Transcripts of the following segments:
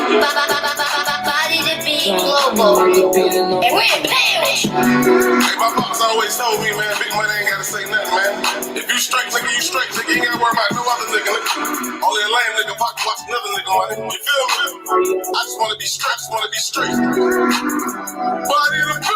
Body to be global. And we're in Paris. Hey, my pops always told me, man, big money ain't gotta say nothing, man. If you straight, nigga, you straight, nigga. You ain't gotta worry about no other nigga, nigga. Only a lame nigga pocket watch another nigga money. You feel me? I just wanna be straight, Body to be.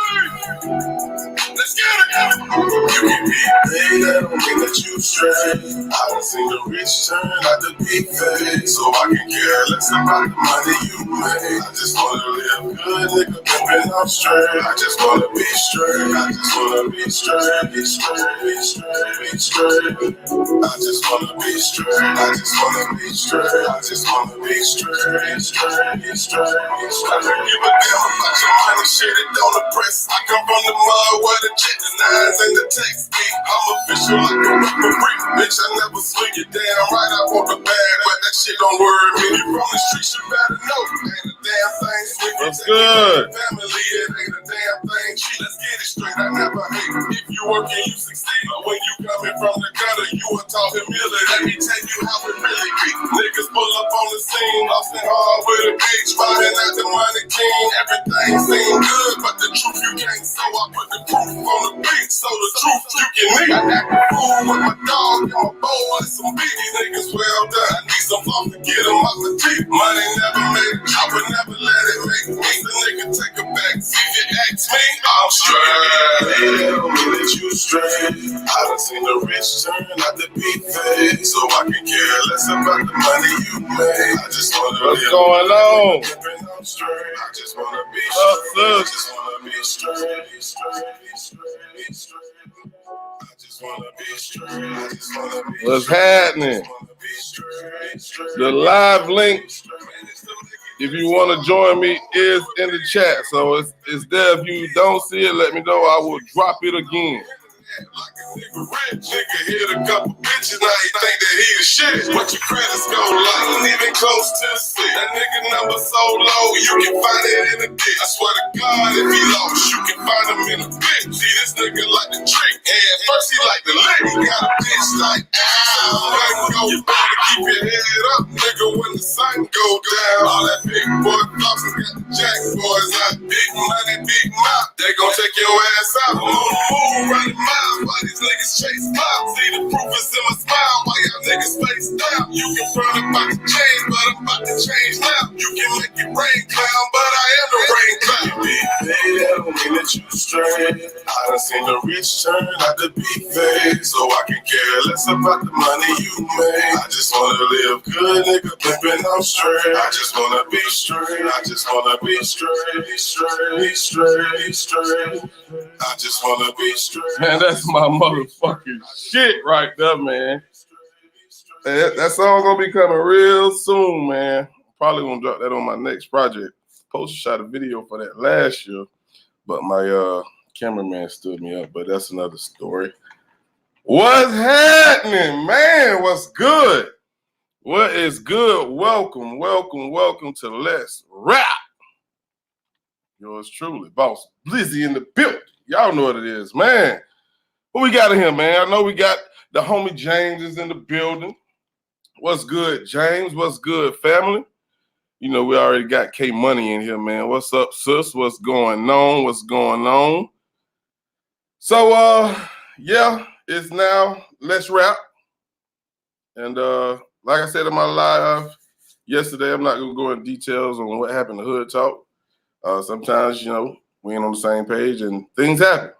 Let's get it. You can be paid, that don't mean that you straight. I done seen the rich turn out to be fake, so I can care less about the money you made. I just wanna live good, nigga, pimpin' off straight. I just wanna be straight. I just wanna be straight, be straight, be straight, be straight. I just wanna be straight. I just wanna be straight. I just wanna be straight, straight, be straight, be straight. Give a damn about your money, shit, it don't oppress. I come from the mud where the jet nines and the text be. I'm official like a referee, bitch. I never swing it down right. I want the bag, but that shit don't worry me. You from the streets, you better know. Ain't a damn thing sweet. What's good? Family, it ain't a damn thing cheap. Let's get it straight. I never hate. If you working, you succeed. But when you coming from the gutter, you a talking million. Let me tell you how it really be. Niggas pull up on the scene, lost and hard with a bitch, finding out the money king. Everything seem good, but the truth you can't. So I put the proof on the beat, so the truth you can need. I got the fool with my dog and my boys, some biggie niggas well done. I need some fun to get them off the teeth. Money never made it, I would never let it make me. The nigga take a back seat and ask me, I'm straight. Tell me that you straight. I done seen the rich turn out to be fake, so I can care less about the money you made. I just wanna What's going on? I'm straight. I just wanna be What's straight. I up? just wanna be straight, be straight, be straight, be straight. I just wanna be straight. I just wanna be What's straight. happening? I just wanna be straight, straight. The live link, if you want to join me, is in the chat. So it's there. If you don't see it, let me know. I will drop it again. Like a nigga rich, nigga hit a couple bitches, now he think that he the shit. But your credit score low, ain't even close to the six. That nigga number so low, you can find it in a dick. I swear to God, if he lost, you can find him in a bitch. See, this nigga like the trick, and first he like the lick. He got a bitch like, ow, you better keep your head up, nigga, when the sun go down. All that big boy thoughts got the jack boys out. Big money, big mouth, they gon' take your ass out. I'm on the move, running miles. Why these niggas chase miles? See the proof is in my smile. Why y'all niggas face down? You can front about to change, but I'm about to change now. You can make it rain clown, but I am the rain clown. Big day, that don't mean that you straight. I done seen the rich turn out to be fake, so I can care less about the money you made. I just wanna live good, nigga, pimpin' I'm straight. I just wanna be straight. I just wanna be straight, be straight, be straight, be straight. I just wanna be straight. Man, that's my motherfucking shit right there, man. That song gonna be coming real soon, man. Probably gonna drop that on my next project. Post shot a video for that last year, but my cameraman stood me up. But that's another story. What's happening, man? What's good? What is good? Welcome, welcome, welcome to Let's Rap. Yours truly, Boss Blizzy in the building. Y'all know what it is, man. What we got in here, man? I know we got the homie James is in the building. What's good, James? What's good, family? You know, we already got K Money in here, man. What's up, sis? What's going on? What's going on? So, yeah, it's now Let's Rap. And like I said in my live yesterday, I'm not going to go in details on what happened to Hood Talk. Sometimes, you know, we ain't on the same page and things happen.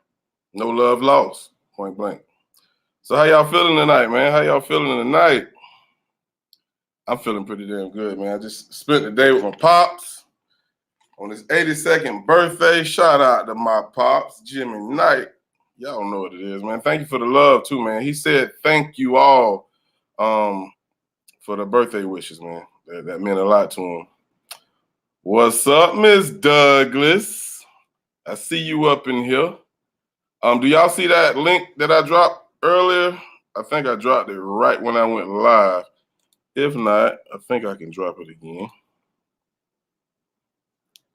No love lost, point blank. So how y'all feeling tonight, man? How y'all feeling tonight? I'm feeling pretty damn good, man. I just spent the day with my pops on his 82nd birthday. Shout out to my pops, Jimmy Knight. Y'all know what it is, man. Thank you for the love, too, man. He said thank you all for the birthday wishes, man. That meant a lot to him. What's up, Miss Douglas? I see you up in here. Do y'all see that link that I dropped earlier? I think I dropped it right when I went live. If not, I think I can drop it again.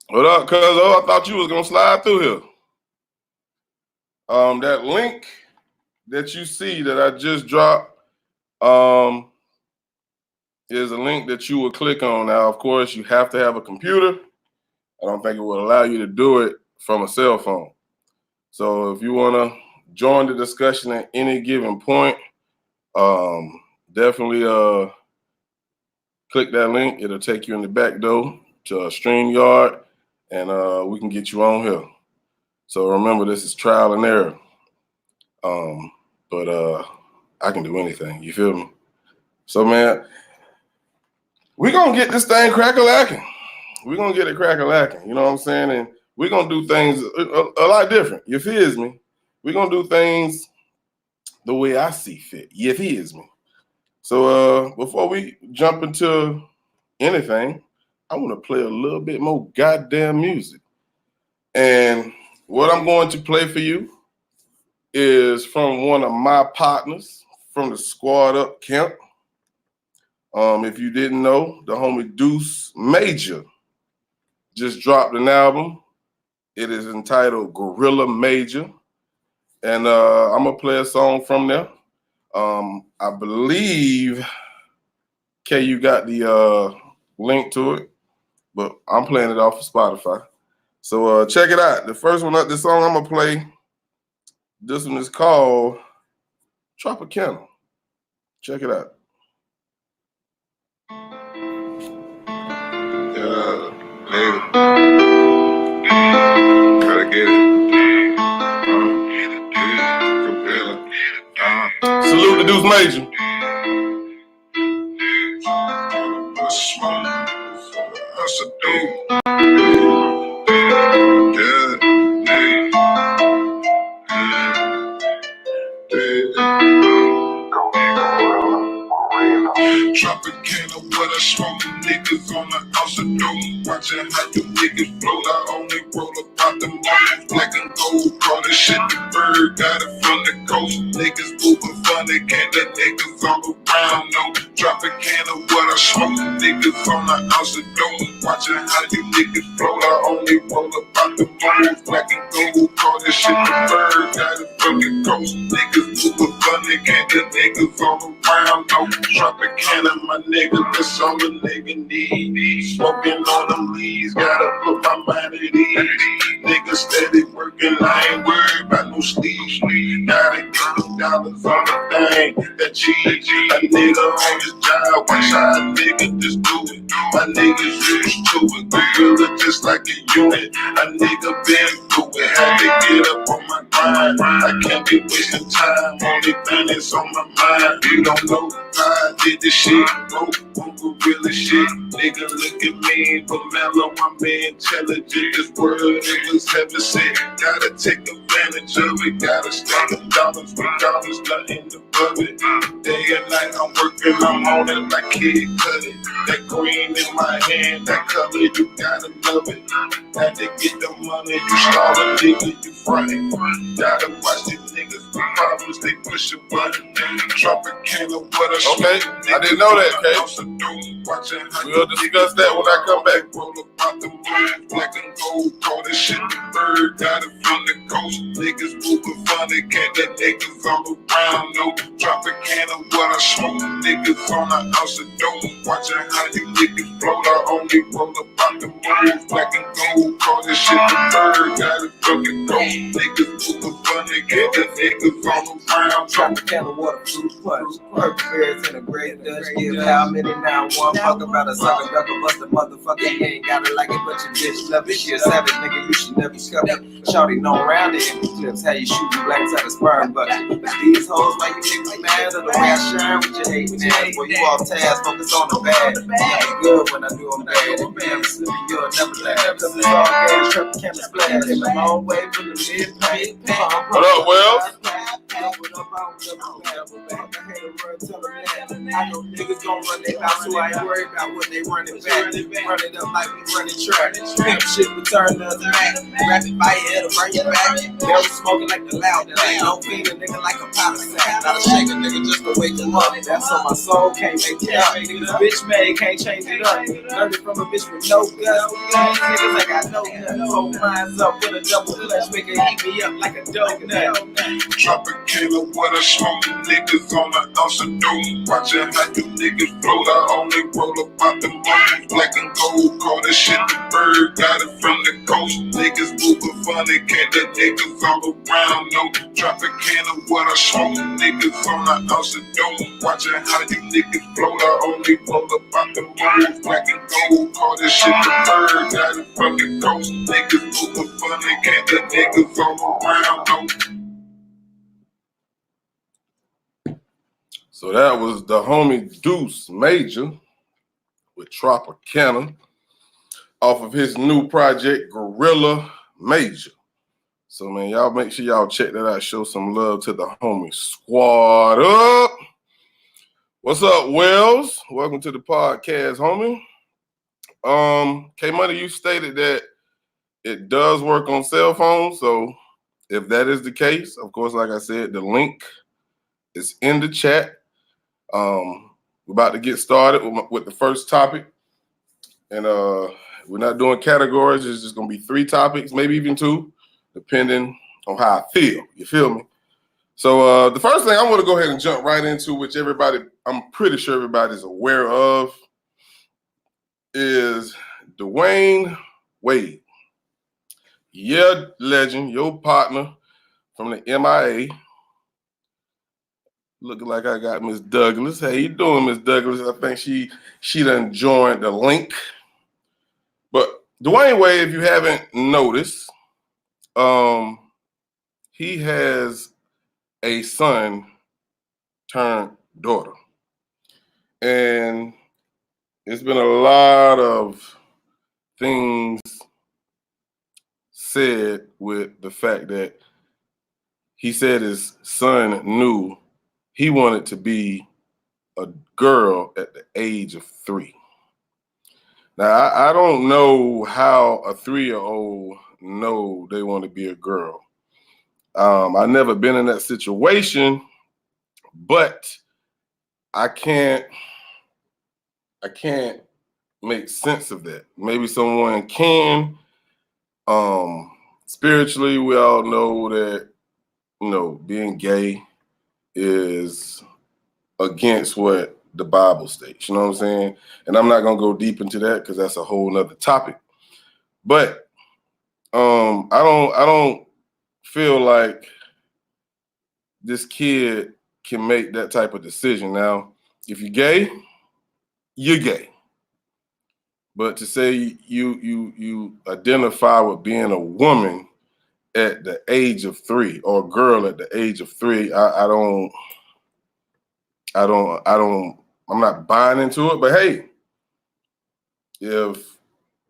What up, cuz? Oh, I thought you was going to slide through here. That link that you see that I just dropped, is a link that you will click on. Now, of course, you have to have a computer. I don't think it will allow you to do it from a cell phone. So if you want to join the discussion at any given point, definitely click that link. It'll take you in the back door to StreamYard, and we can get you on here. So remember, this is trial and error. But I can do anything. You feel me? So, man, we're going to get this thing crack-a-lacking. We're going to get it crack-a-lacking. You know what I'm saying? And we're going to do things a lot different. You feels me? We're going to do things the way I see fit. You feels me? So before we jump into anything, I want to play a little bit more goddamn music. And what I'm going to play for you is from one of my partners from the Squad Up camp. If you didn't know, the homie Deuce Major just dropped an album. It is entitled Gorilla Major. And I'm going to play a song from there. I believe, Kay, you got the link to it, but I'm playing it off of Spotify. So check it out. The first one, the song I'm going to play, this one is called Tropicana. Check it out. Nigga. Gotta get it. Salute to Deuce Major. That's a dude. Tropicana, what I smoke, niggas on the house of dope. Watching how you niggas float. I only roll about the mornings, black and gold. Call this shit the bird, got it from the coast. Niggas moving funny, can't let niggas all around, no. Tropicana, what I smoke, niggas on the house of dope. Watching how you niggas float. I only roll about the mornings, black and gold. Call this shit the bird, got it from the coast. Niggas moving funny, can't let niggas all around, no. Tropicana, my nigga, that's all a nigga need. Smoking on them leaves, gotta put my mind at ease. Nigga steady working, I ain't worried about no sleep. Gotta get them dollars on the thing, that cheese. A nigga on his job, watch how a nigga just do it. My niggas used to it, gorilla just like a unit. A nigga been through it, had to get up on my grind. I can't be wasting time, only thing that's on my mind. You don't know how I did this shit, bro, gorilla shit. Nigga look at me, but mellow, I'm intelligent. This world niggas haven't said, gotta take advantage of it. Gotta stack them dollars with dollars, nothing above it. Day and night I'm working, I'm on it like Kid Cudi. That green in my hand, that color, you gotta love it. Had to get the money, you start a nigga, you frontin'. Gotta watch these niggas with problems, they push a button. Tropicana, what a Okay, I didn't know that, Kay. We'll discuss that when I come back. Roll about the moon, black and gold, call this shit the bird, got it from the coast. Niggas moving funny, can't let niggas all around, no. Tropicana, what I smoke, niggas on the house of dope. Watching how you niggas float, I only roll about the moon, black and gold, call this shit the bird, got it from the coast. Niggas moving funny, can't let niggas all around. Tropicana water, fruit punch, purple berries in a great Dutch. Give how many now? One fuck about a sucker, ducker, bust a motherfucker. You ain't gotta like it, but your bitch love it. She a savage nigga, you should never scuff it. Shawty known round it in the clips, how you shoot the blanks out of sperm bucket. These hoes like you niggas mad at the way I shine with your hating ass. Boy, you off task, focus on the bad. Yeah, good when I do them bad. If you never slip, you'll never laugh. Cause it's all gas, Tropicana splash. Came a long way from the mid-paint. What up, Wells? I know niggas gon' run their mouth, so I ain't worried about what they running back. Run it up like we running track. Pimp shit return to the Mac. Rapid fire, it'll bring you back. Barrel smoking like the loud. That ain't no feed a nigga like a powder sack. Not a shake a nigga just to wake him up. That's on my soul, can't make it up. Niggas bitch made, can't change it up. Learned it from a bitch with no guts. Niggas I got no nuts. Hold minds up with a double clutch. Make it heat me up like a dope nut. Tropicana, can of what I smoke. Niggas on the ounce of doom. Watching how you niggas float. I only roll up out the moon. Black and gold, call this shit the bird. Got it from the coast. Niggas moving funny, can't the niggas all around. No, drop a can of what I smoke. Niggas on the ounce of doom. Watching how you niggas float. I only roll up out the moon. Black and gold, call this shit the bird. Got it from the coast. Niggas moving funny, can't the niggas all around. No. So that was the homie Deuce Major with Tropicana off of his new project, Gorilla Major. So, man, y'all make sure y'all check that out. Show some love to the homie Squad Up. What's up, Wells? Welcome to the podcast, homie. K-Money, you stated that it does work on cell phones. So if that is the case, of course, like I said, the link is in the chat. We're about to get started with the first topic. And we're not doing categories. It's just going to be 3 topics, maybe even 2, depending on how I feel. You feel me? So the first thing I'm going to go ahead and jump right into, which I'm pretty sure everybody's aware of, is Dwayne Wade. Yeah, legend, your partner from the MIA. Looking like I got Miss Douglas. How you doing, Miss Douglas? I think she done joined the link. But Dwayne Wade, if you haven't noticed, he has a son turned daughter. And it's been a lot of things said with the fact that he said his son knew he wanted to be a girl at the age of 3. Now, I don't know how a 3-year-old know they want to be a girl. I've never been in that situation, but I can't make sense of that. Maybe someone can. Spiritually, we all know that, being gay is against what the Bible states, you know what I'm saying? And I'm not gonna go deep into that because that's a whole nother topic. But I don't feel like this kid can make that type of decision. Now, if you're gay, you're gay. But to say you identify with being a woman at the age of 3 or a girl at the age of 3, I'm not buying into it. But hey, if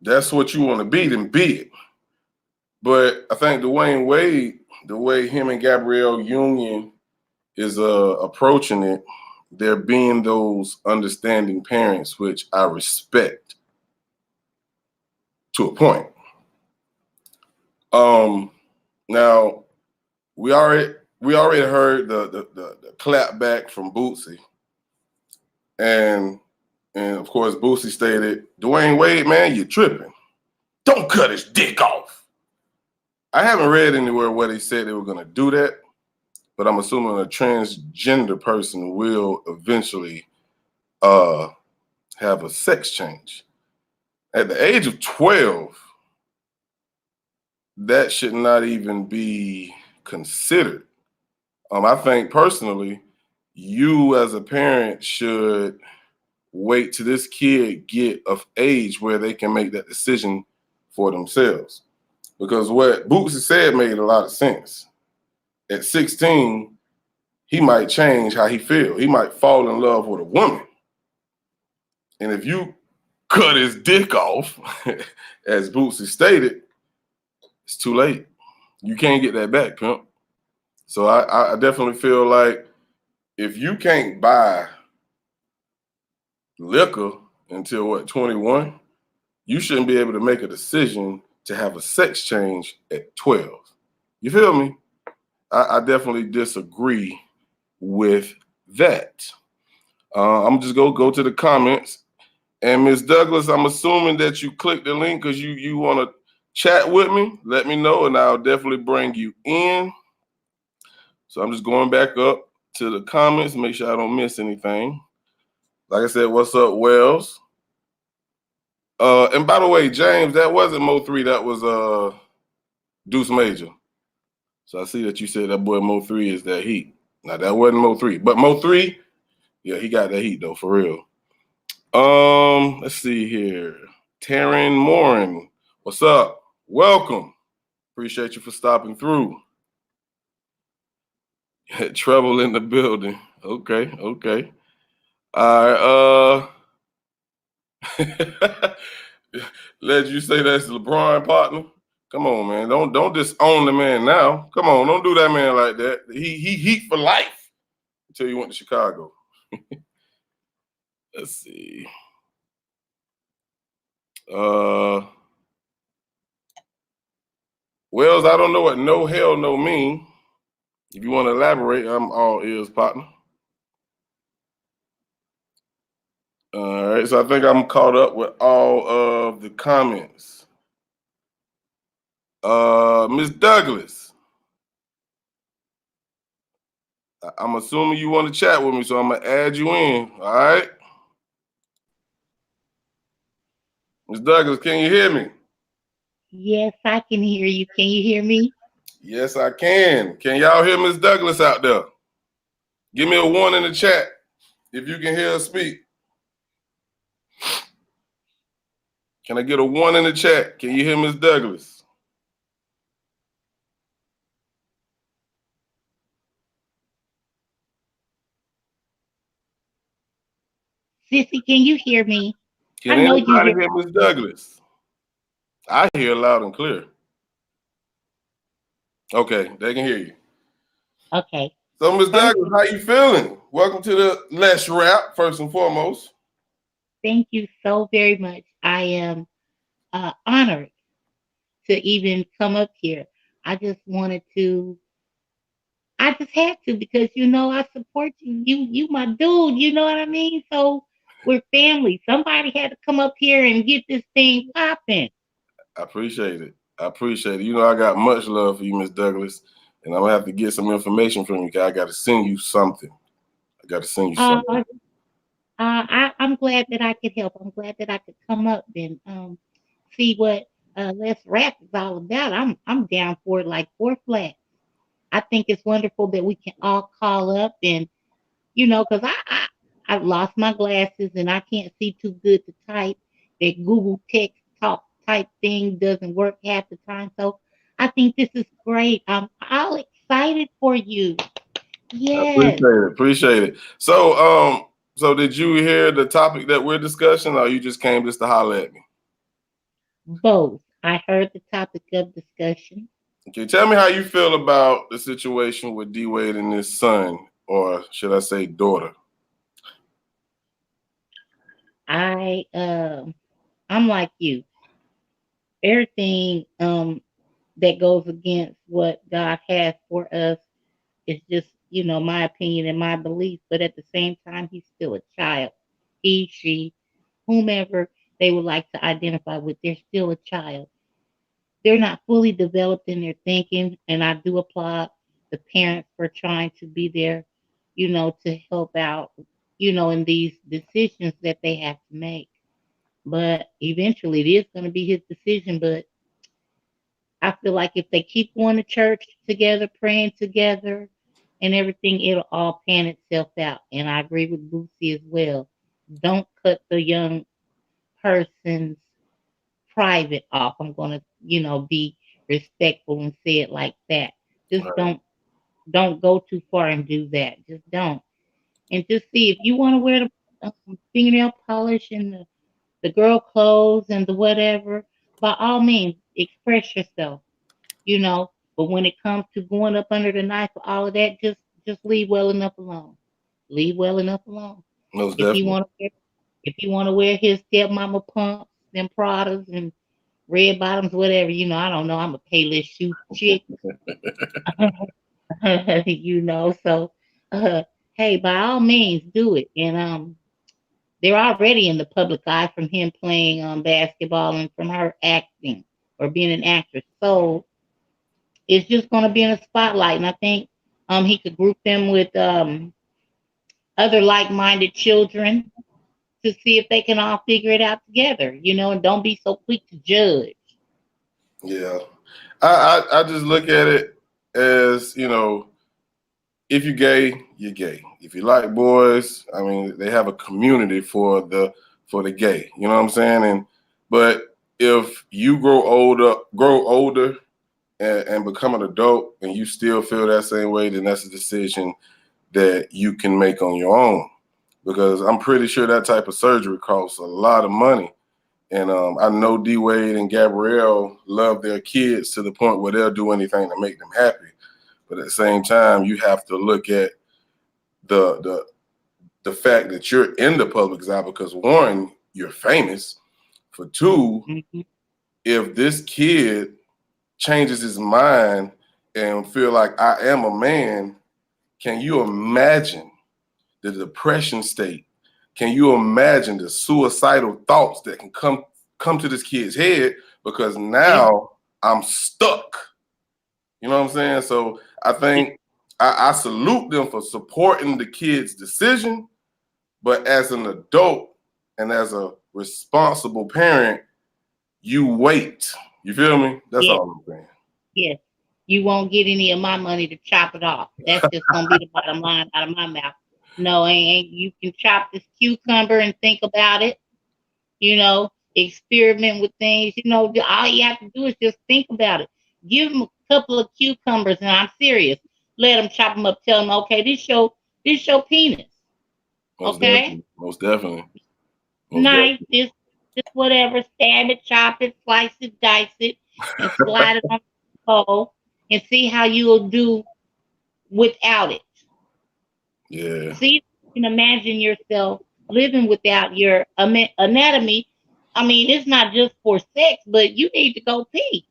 that's what you want to be, then be it. But I think Dwayne Wade, the way him and Gabrielle Union is approaching it, they're being those understanding parents, which I respect to a point. Now we already heard the clap back from Bootsy, and of course Bootsy stated, Dwayne Wade, man, you're tripping. Don't cut his dick off. I haven't read anywhere where they said they were gonna do that, but I'm assuming a transgender person will eventually have a sex change. At the age of 12, that should not even be considered. I think personally, you as a parent should wait till this kid get of age where they can make that decision for themselves. Because what Bootsy said made a lot of sense. At 16, he might change how he feels. He might fall in love with a woman. And if you cut his dick off, as Bootsy stated, it's too late. You can't get that back, pimp. So I definitely feel like if you can't buy liquor until 21, you shouldn't be able to make a decision to have a sex change at 12. You feel me? I definitely disagree with that. I'm just go to the comments. And Ms. Douglas, I'm assuming that you clicked the link because you want to chat with me. Let me know, and I'll definitely bring you in So I'm just going back up to the comments, make sure I don't miss anything. Like I said, what's up, Wells? And by the way, James, that wasn't Mo 3, that was Deuce Major. So I see that you said that boy Mo 3 is that heat. Now that wasn't Mo 3, but Mo 3, yeah, he got that heat though, for real. Let's see here. Taryn Morin, what's up? Welcome. Appreciate you for stopping through. Trouble in the building. Okay. All right. Let you say that's LeBron partner. Come on, man. Don't disown the man now. Come on, don't do that man like that. He heat for life until you went to Chicago. Let's see. Wells, I don't know what no hell no mean. If you want to elaborate, I'm all ears, partner. All right, so I think I'm caught up with all of the comments. Miss Douglas, I'm assuming you want to chat with me, so I'm gonna add you in. All right, Miss Douglas, can you hear me? Yes, I can hear you. Can you hear me? Yes, I can. Can y'all hear Miss Douglas out there? Give me a 1 in the chat if you can hear her speak. Can I get a 1 in the chat? Can you hear Miss Douglas? Sissy, can you hear me? Can I know you anybody hear hear Miss Douglas? I hear loud and clear. Okay, they can hear you. Okay. So, Miss Douglas, how you feeling? Welcome to the Let's Rap, first and foremost. Thank you so very much. I am honored to even come up here. I just had to because I support you. You my dude, you know what I mean? So we're family. Somebody had to come up here and get this thing popping. I appreciate it. You know I got much love for you, Miss Douglas, and I'm gonna have to get some information from you because I gotta send you something. I'm glad that I could help. I'm glad that I could come up and see what Let's Rap is all about. I'm down for it like 4 flats. I think it's wonderful that we can all call up and because I lost my glasses and I can't see too good to type. That Google text talk type thing doesn't work half the time. So I think this is great. I'm all excited for you. Yes. Appreciate it. So did you hear the topic that we're discussing, or you just came just to holler at me? Both. I heard the topic of discussion. Okay, tell me how you feel about the situation with D Wade and his son, or should I say daughter? I'm like you. Everything that goes against what God has for us is just, my opinion and my belief. But at the same time, he's still a child. He, she, whomever they would like to identify with, they're still a child. They're not fully developed in their thinking, and I do applaud the parents for trying to be there, to help out, in these decisions that they have to make. But eventually, it is going to be his decision. But I feel like if they keep going to church together, praying together, and everything, it'll all pan itself out. And I agree with Lucy as well. Don't cut the young person's private off. I'm gonna, be respectful and say it like that. Just don't go too far and do that. Just don't. And just see if you want to wear the fingernail polish and the girl clothes and the whatever. By all means, express yourself. But when it comes to going up under the knife or all of that, just leave well enough alone. Leave well enough alone. Most If definitely. you want to wear his stepmama pumps, them Pradas and red bottoms, whatever, I don't know. I'm a payless shoe chick. So hey, by all means do it. And they're already in the public eye from him playing basketball and from her acting or being an actress. So it's just going to be in a spotlight. And I think He could group them with other like-minded children to see if they can all figure it out together, and don't be so quick to judge. Yeah. I just look at it as, if you're gay, you're gay. If you like boys, I mean, they have a community for the gay. You know what I'm saying? But if you grow older and become an adult and you still feel that same way, then that's a decision that you can make on your own. Because I'm pretty sure that type of surgery costs a lot of money. And I know D Wade and Gabrielle love their kids to the point where they'll do anything to make them happy. But at the same time, you have to look at the fact that you're in the public's eye because, one, you're famous. For two, Mhm. if this kid changes his mind and feel like I am a man, can you imagine the depression state? Can you imagine the suicidal thoughts that can come to this kid's head because now I'm stuck? You know what I'm saying? So I think I salute them for supporting the kid's decision, but as an adult and as a responsible parent, you wait. You feel me? That's Yeah. all I'm saying. Yes. You won't get any of my money to chop it off. That's just gonna be the bottom line out of my mouth. No, ain't. You can chop this cucumber and think about it. Experiment with things. All you have to do is just think about it. Give them a couple of cucumbers, and I'm serious. Let them chop them up. Tell them, okay, this your penis. Okay, Most definitely. nice. Just whatever. Stab it, chop it, slice it, dice it, and slide it on the bowl, and see how you'll do without it. Yeah. See if you can imagine yourself living without your anatomy. I mean, it's not just for sex, but you need to go pee.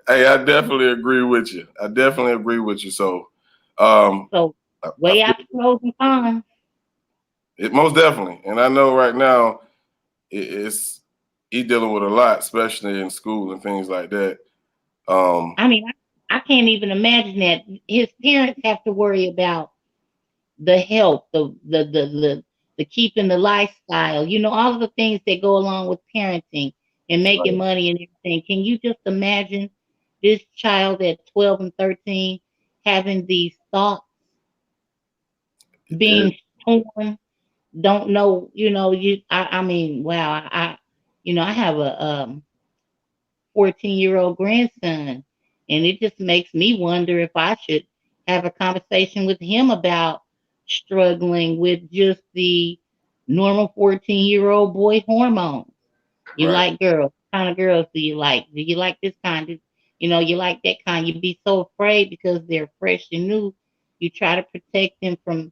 Hey, I definitely agree with you. So, Weigh out the pros and cons. It most definitely, and I know right now he's dealing with a lot, especially in school and things like that. I mean, I can't even imagine that his parents have to worry about the health, the keeping the lifestyle, all of the things that go along with parenting and making money and everything. Can you just imagine this child at 12 and 13 having these thoughts, being torn, don't know, I mean, wow, I have a 14-year-old grandson, and it just makes me wonder if I should have a conversation with him about struggling with just the normal 14-year-old boy hormones. You like girls. What kind of girls do you like? Do you like this kind? You like that kind. You'd be so afraid because they're fresh and new. You try to protect them from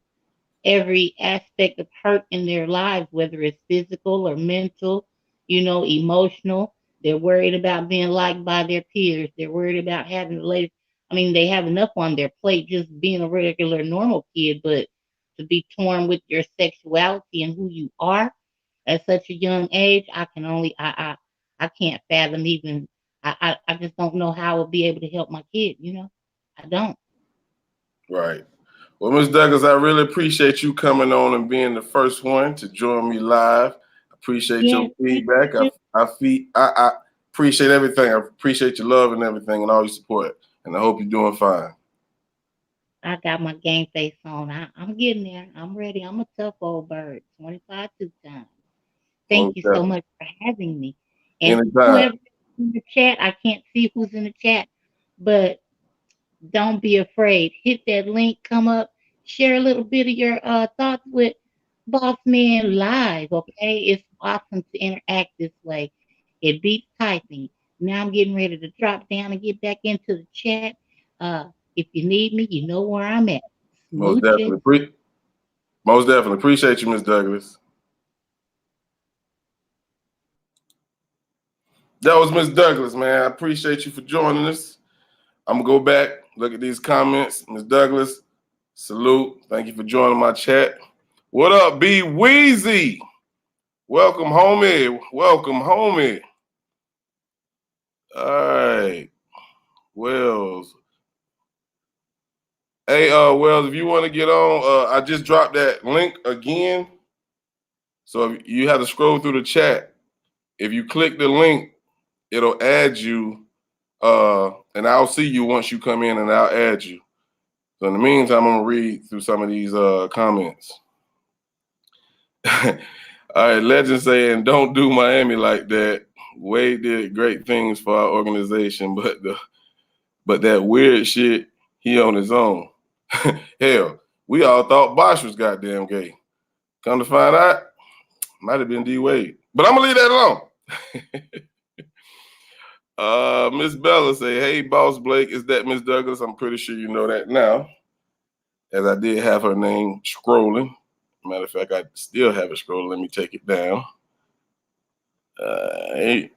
every aspect of hurt in their lives, whether it's physical or mental, emotional. They're worried about being liked by their peers. They're worried about having the latest. I mean, they have enough on their plate just being a regular, normal kid, but to be torn with your sexuality and who you are at such a young age, I can't fathom even. I just don't know how I would be able to help my kid. I don't. Right. Well, Ms. Douglas, I really appreciate you coming on and being the first one to join me live. I appreciate your feedback. I appreciate everything. I appreciate your love and everything and all your support. And I hope you're doing fine. I got my game face on. I'm getting there. I'm ready. I'm a tough old bird. 25 2 times. Thank you so much for having me. And whoever's in the chat, I can't see who's in the chat, but don't be afraid. Hit that link, come up, share a little bit of your thoughts with Boss Man Live, okay? It's awesome to interact this way. It beats typing. Now I'm getting ready to drop down and get back into the chat. If you need me, you know where I'm at. Most definitely. Most definitely. Appreciate you, Ms. Douglas. That was Ms. Douglas, man. I appreciate you for joining us. I'm going to go back, look at these comments. Ms. Douglas, salute. Thank you for joining my chat. What up, B Weezy? Welcome, homie. Welcome, homie. All right. Wells. Hey, Wells, if you want to get on, I just dropped that link again. So if you have to scroll through the chat. If you click the link, it'll add you, and I'll see you once you come in, and I'll add you. So in the meantime, I'm gonna read through some of these comments. All right, Legend saying, "Don't do Miami like that. Wade did great things for our organization, but that weird shit, he on his own. Hell, we all thought Bosh was goddamn gay. Come to find out, might have been D Wade. But I'm gonna leave that alone." Miss Bella say, "Hey, Boss Blake, is that Miss Douglas? I'm pretty sure you know that now, as I did have her name scrolling. Matter of fact, I still have it scrolling. Let me take it down. Hey.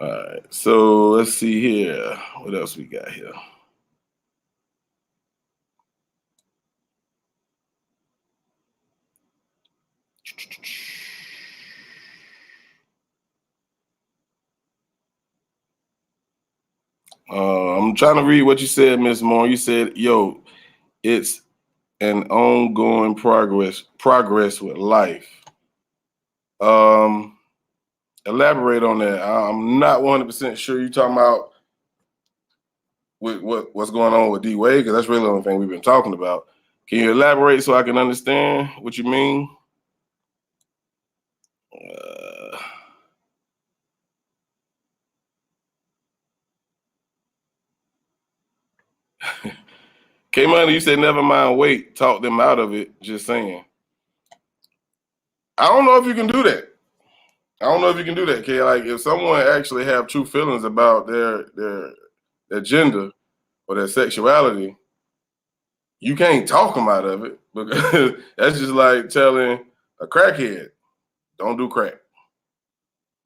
All right, so let's see here. What else we got here? I'm trying to read what you said, Miss Moore. You said, "Yo, it's an ongoing progress with life." Elaborate on that. I'm not 100% sure you're talking about with what's going on with D Wade, because that's really the only thing we've been talking about. Can you elaborate so I can understand what you mean? K-Money, you said never mind, wait, talk them out of it. Just saying. I don't know if you can do that. K. Like, if someone actually have true feelings about their gender or their sexuality, you can't talk them out of it, because that's just like telling a crackhead, don't do crack.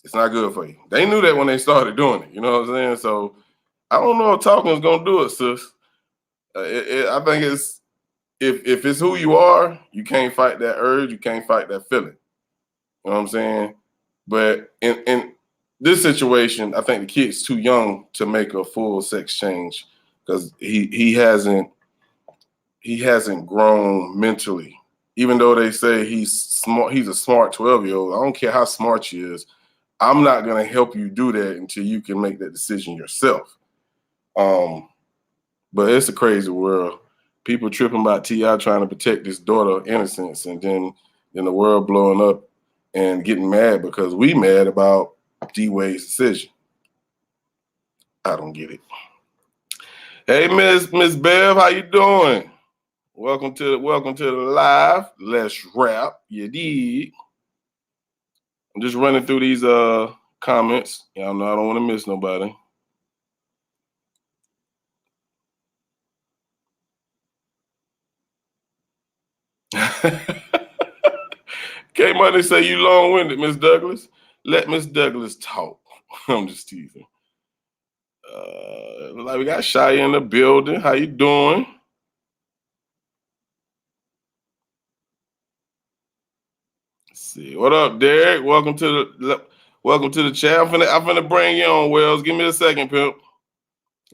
It's not good for you. They knew that when they started doing it. You know what I'm saying? So I don't know if talking is gonna do it, sis. I think it's if it's who you are, you can't fight that urge. You can't fight that feeling. You know what I'm saying? But in this situation, I think the kid's too young to make a full sex change, because he hasn't grown mentally. Even though they say he's smart, he's a smart 12-year-old. I don't care how smart you is. I'm not gonna help you do that until you can make that decision yourself. But it's a crazy world. People tripping about T.I. trying to protect his daughter's innocence, and then the world blowing up and getting mad because we mad about D Wade's decision. I don't get it. Hey, Miss Bev, how you doing? Welcome to the live. Let's rap. You dig? I'm just running through these comments. Y'all know I don't want to miss nobody. K-Money say you long-winded, Miss Douglas. Let Miss Douglas talk. I'm just teasing. Like we got Shia in the building. How you doing? Let's see. What up, Derek? Welcome to the chat. I'm finna bring you on, Wells. Give me a second, pimp.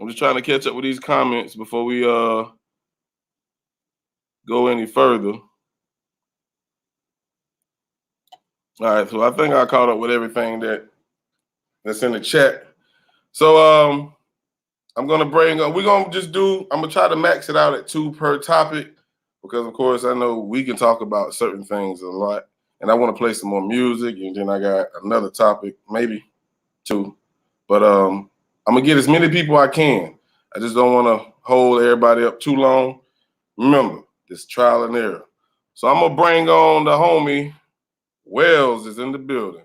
I'm just trying to catch up with these comments before we go any further. All right, so I think I caught up with everything that's in the chat. So I'm gonna bring up. I'm gonna try to max it out at 2 per topic, because of course I know we can talk about certain things a lot, and I want to play some more music, and then I got another topic, maybe 2. But I'm gonna get as many people I can. I just don't want to hold everybody up too long. Remember, this trial and error. So I'm gonna bring on the homie. Wells is in the building.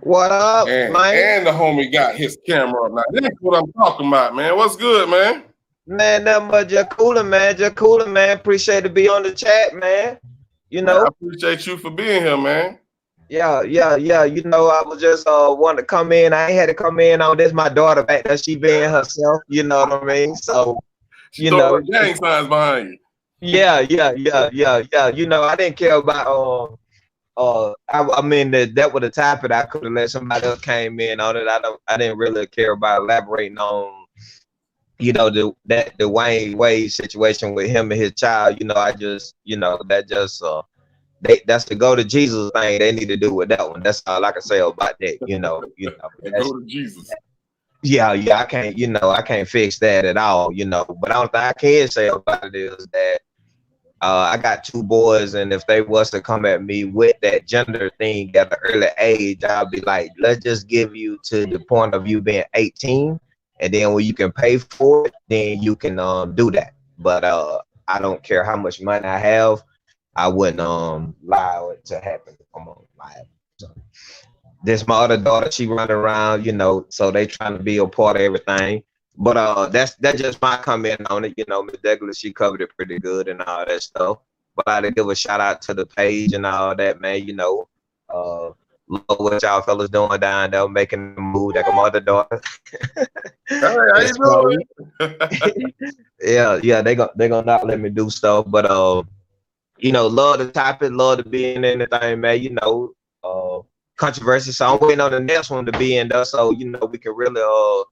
What up, man? And the homie got his camera up now. That's what I'm talking about, man. What's good, man? Man, nothing but just cooling, man. Appreciate to be on the chat, man. You know, I appreciate you for being here, man. Yeah. You know, I was just wanting to come in. I ain't had to come in on this. My daughter back there, she being herself. You know what I mean? So, you know, gang signs behind you. Yeah. You know, I didn't care about I mean that was the topic I could have let somebody else came in on it. I didn't really care about elaborating on you know, the Dwayne Wade situation with him and his child, you know, I just, you know, that just that's the go to Jesus thing they need to do with that one. That's all I can say about that, you know. Go to Jesus. Yeah, I can't, you know, I can't fix that at all, you know. But the only thing I can say about it is that I got 2 boys, and if they was to come at me with that gender thing at an early age, I'll be like, let's just give you to the point of you being 18, and then when you can pay for it, then you can do that. But I don't care how much money I have, I wouldn't allow it to happen. Come on, live. So, this my other daughter, she running around, you know, so they trying to be a part of everything. But that's just my comment on it. You know, Miss Douglas, she covered it pretty good and all that stuff. But I had to give a shout out to the page and all that, man. You know, love what y'all fellas doing down there, making the move like a mother daughter. Hey, how you doing? Yeah, they gonna not let me do stuff. But you know, love the topic, love to be in anything, man. You know, controversy. So I'm waiting on the next one to be in there, so you know we can really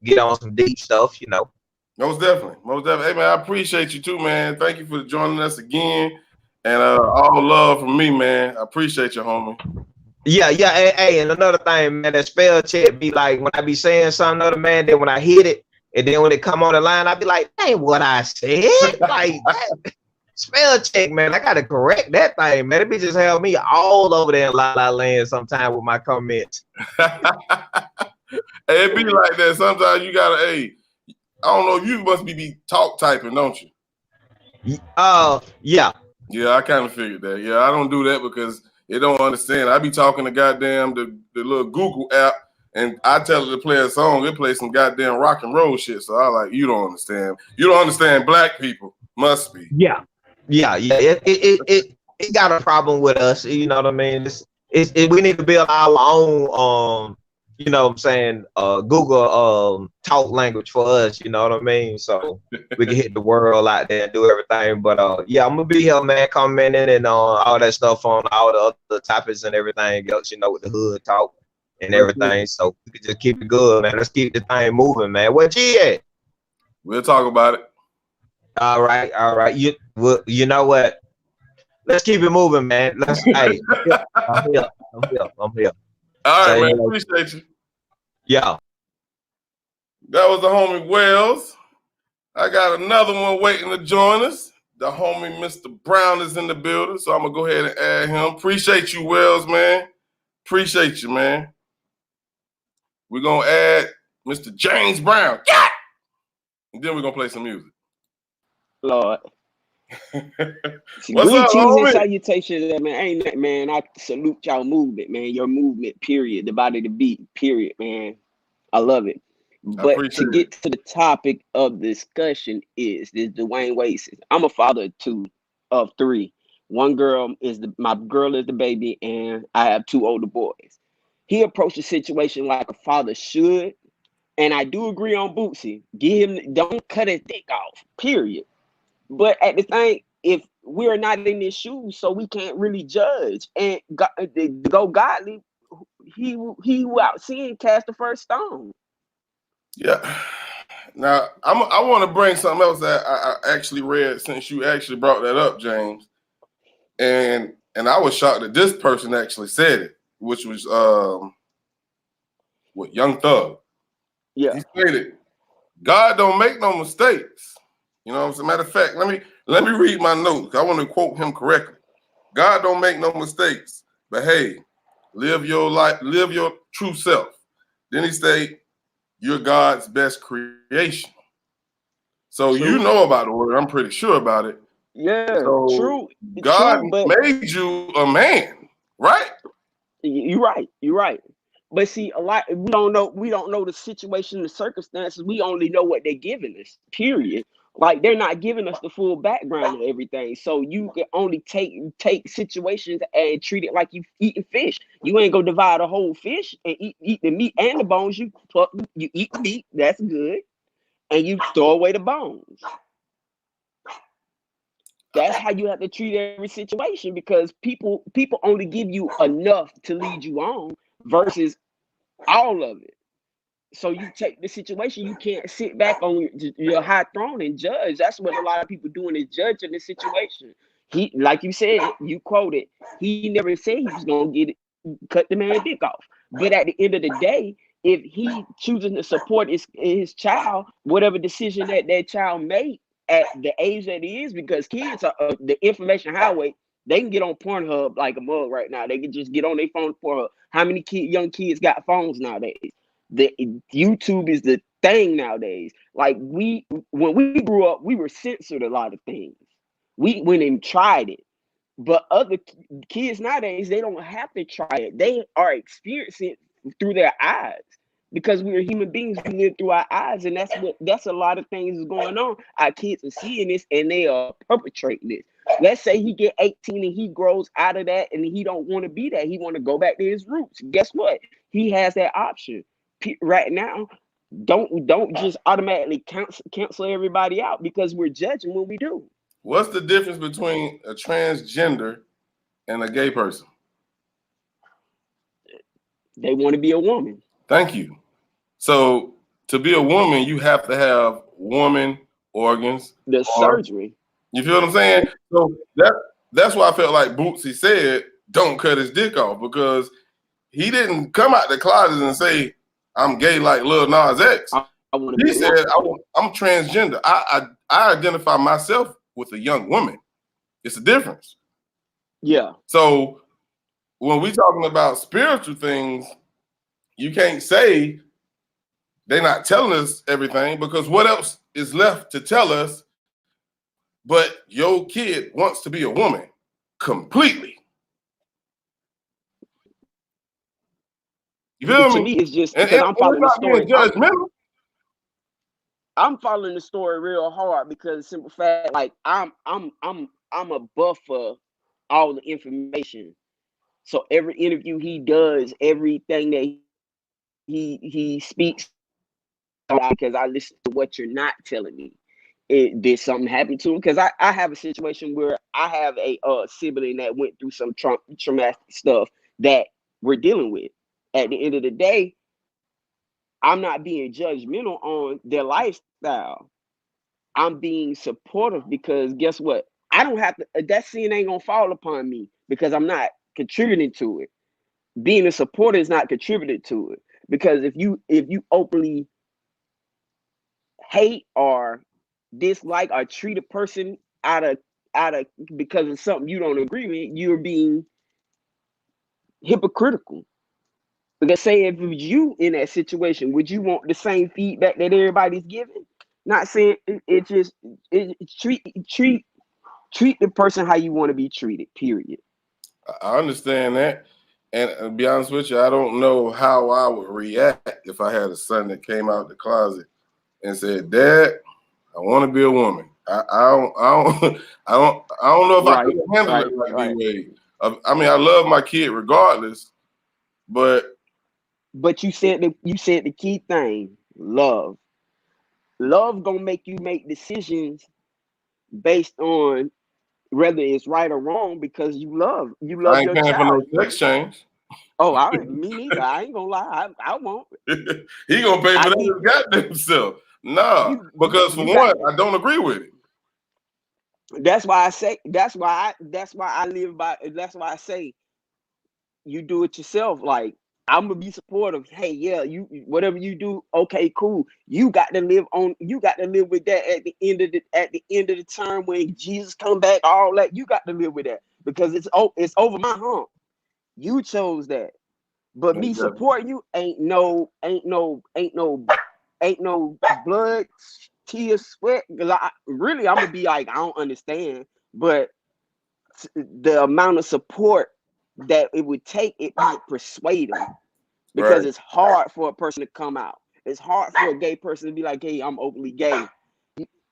get on some deep stuff. You know. Most definitely. Hey man, I appreciate you too, man. Thank you for joining us again, and all love from me, man. I appreciate you, homie. Yeah. Hey, and another thing, man, that spell check be like when I be saying something, other man, then when I hit it, and then when it come on the line, I be like, that ain't what I said. Like that. Spell check, man. I gotta correct that thing, man. It be just held me all over there in La La Land sometime with my comments. Hey, it be like that. Sometimes you gotta, hey, I don't know, you must be talk typing, don't you? Yeah. Yeah, I kind of figured that. Yeah, I don't do that because they don't understand. I be talking to goddamn the little Google app, and I tell it to play a song, it plays some goddamn rock and roll shit. So I like, you don't understand. You don't understand black people. Must be. Yeah. It got a problem with us. You know what I mean? We need to build our own you know what I'm saying, Google talk language for us, you know what I mean? So we can hit the world out there and do everything. But yeah, I'm gonna be here, man, commenting and all that stuff on all the other topics and everything else, you know, with the hood talk and everything. So we can just keep it good, man. Let's keep the thing moving, man. Where G at? We'll talk about it. All right. You know what? Let's keep it moving, man. Hey, I'm here. All right, So, man. Appreciate you. Yeah. That was the homie Wells. I got another one waiting to join us. The homie Mr. Brown is in the building, so I'm gonna go ahead and add him. Appreciate you, Wells, man. Appreciate you, man. We're gonna add Mr. James Brown. Yeah! And then we're gonna play some music. Lord. What's up, Greetings homie? and salutations, man. Ain't that, man? I salute y'all movement, man. Your movement, period. The body, the beat, period, man. I love it. But to get to the topic of discussion is this Dwayne Wade. I'm a father of 3. One girl my girl is the baby, and I have 2 older boys. He approached the situation like a father should, and I do agree on Bootsy. Don't cut his dick off, period. But at the thing, if we're not in his shoes, so we can't really judge. And go godly, he who out sin cast the first stone. Yeah. Now I want to bring something else that I actually read since you actually brought that up, James. And I was shocked that this person actually said it, which was Young Thug. Yeah. He stated, God don't make no mistakes. You know what I'm saying? Matter of fact, let me read my notes. I want to quote him correctly. God don't make no mistakes, but hey, live your life, live your true self. Then he say, you're God's best creation. So true. You know about the word. I'm pretty sure about it. Yeah, so true. God true, made you a man, right? You're right. But see, we don't know the situation, the circumstances. We only know what they're giving us, period. Like, they're not giving us the full background of everything. So you can only take situations and treat it like you eating fish. You ain't gonna divide a whole fish and eat the meat and the bones. You eat the meat, that's good, and you throw away the bones. That's how you have to treat every situation, because people only give you enough to lead you on versus all of it. So you take the situation, you can't sit back on your high throne and judge. That's what a lot of people doing, is judging the situation. He, like you said, you quoted, he never said he was gonna cut the man dick off. But at the end of the day, if he choosing to support his child, whatever decision that child made at the age that he is, because kids are the information highway. They can get on Pornhub like a mug right now. They can just get on their phone for how many young kids got phones nowadays? The YouTube is the thing nowadays. Like when we grew up, we were censored a lot of things. We went and tried it. But other kids nowadays, they don't have to try it. They are experiencing it through their eyes, because we are human beings. We live through our eyes, and that's a lot of things is going on. Our kids are seeing this and they are perpetrating this. Let's say he get 18 and he grows out of that and he don't want to be that. He want to go back to his roots. Guess what? He has that option. Right now, don't just automatically cancel everybody out because we're judging when we do. What's the difference between a transgender and a gay person? They want to be a woman. Thank you. So to be a woman, you have to have woman organs. The surgery. You feel what I'm saying? So that's why I felt like Bootsy said, don't cut his dick off, because he didn't come out the closet and say, I'm gay like Lil Nas X. He said, I'm transgender. I identify myself with a young woman. It's a difference. Yeah. So when we talking about spiritual things, you can't say they're not telling us everything, because what else is left to tell us but your kid wants to be a woman completely? You feel me? To me, it's just because I'm following the story. Judgmental. I'm following the story real hard because simple fact, like I'm a buff for all the information. So every interview he does, everything that he speaks, because I listen to what you're not telling me. Did something happen to him? Because I have a situation where I have a sibling that went through some traumatic stuff that we're dealing with. At the end of the day, I'm not being judgmental on their lifestyle. I'm being supportive because guess what? I don't have to, that sin ain't gonna fall upon me because I'm not contributing to it. Being a supporter is not contributed to it. Because if you openly hate or dislike or treat a person out of because of something you don't agree with, you're being hypocritical. Because say if it was you in that situation, would you want the same feedback that everybody's giving? Not saying treat the person how you want to be treated, period. I understand that. And to be honest with you, I don't know how I would react if I had a son that came out the closet and said, "Dad, I want to be a woman." I don't know if I can handle it like D-Wade. I mean, I love my kid regardless, but you said the key thing, love. Love gonna make you make decisions based on whether it's right or wrong because you love I ain't your paying child. for no sex change. Oh, me neither. I ain't gonna lie. I won't. He gonna pay for that his goddamn self. Nah, because for one, I don't agree with it. That's why I say. That's why I live by. That's why I say, you do it yourself. Like I'm gonna be supportive. Hey, yeah, you whatever you do, okay, cool. You got to live with that at the end of the term when Jesus come back. All that you got to live with that because it's over my hump. You chose that, but me supporting you ain't no blood, tears, sweat. Cause I'm gonna be like, I don't understand, but the amount of support that it would take, it would persuade them because it's hard for a person to come out. It's hard for a gay person to be like, hey, I'm openly gay.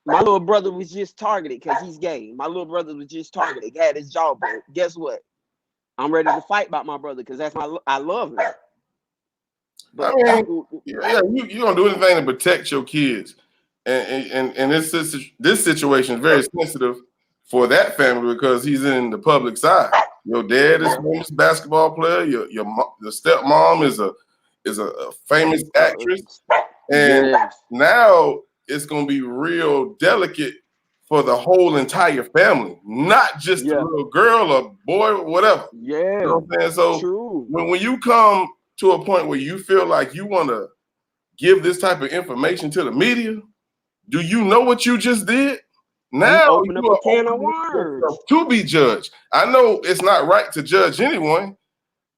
My little brother was just targeted because he's gay. My little brother was just targeted, had his jaw broke. Guess what? I'm ready to fight about my brother because I love him. But I mean, you gonna do anything to protect your kids, and this situation is very sensitive for that family because he's in the public side. Your dad is a famous basketball player. Your stepmom is a famous actress, and now it's gonna be real delicate for the whole entire family, not just the little girl or boy or whatever. Yeah, you know what I'm saying? So true. when you come to a point where you feel like you want to give this type of information to the media, do you know what you just did? Now you open up a can of worms to be judged. I know it's not right to judge anyone.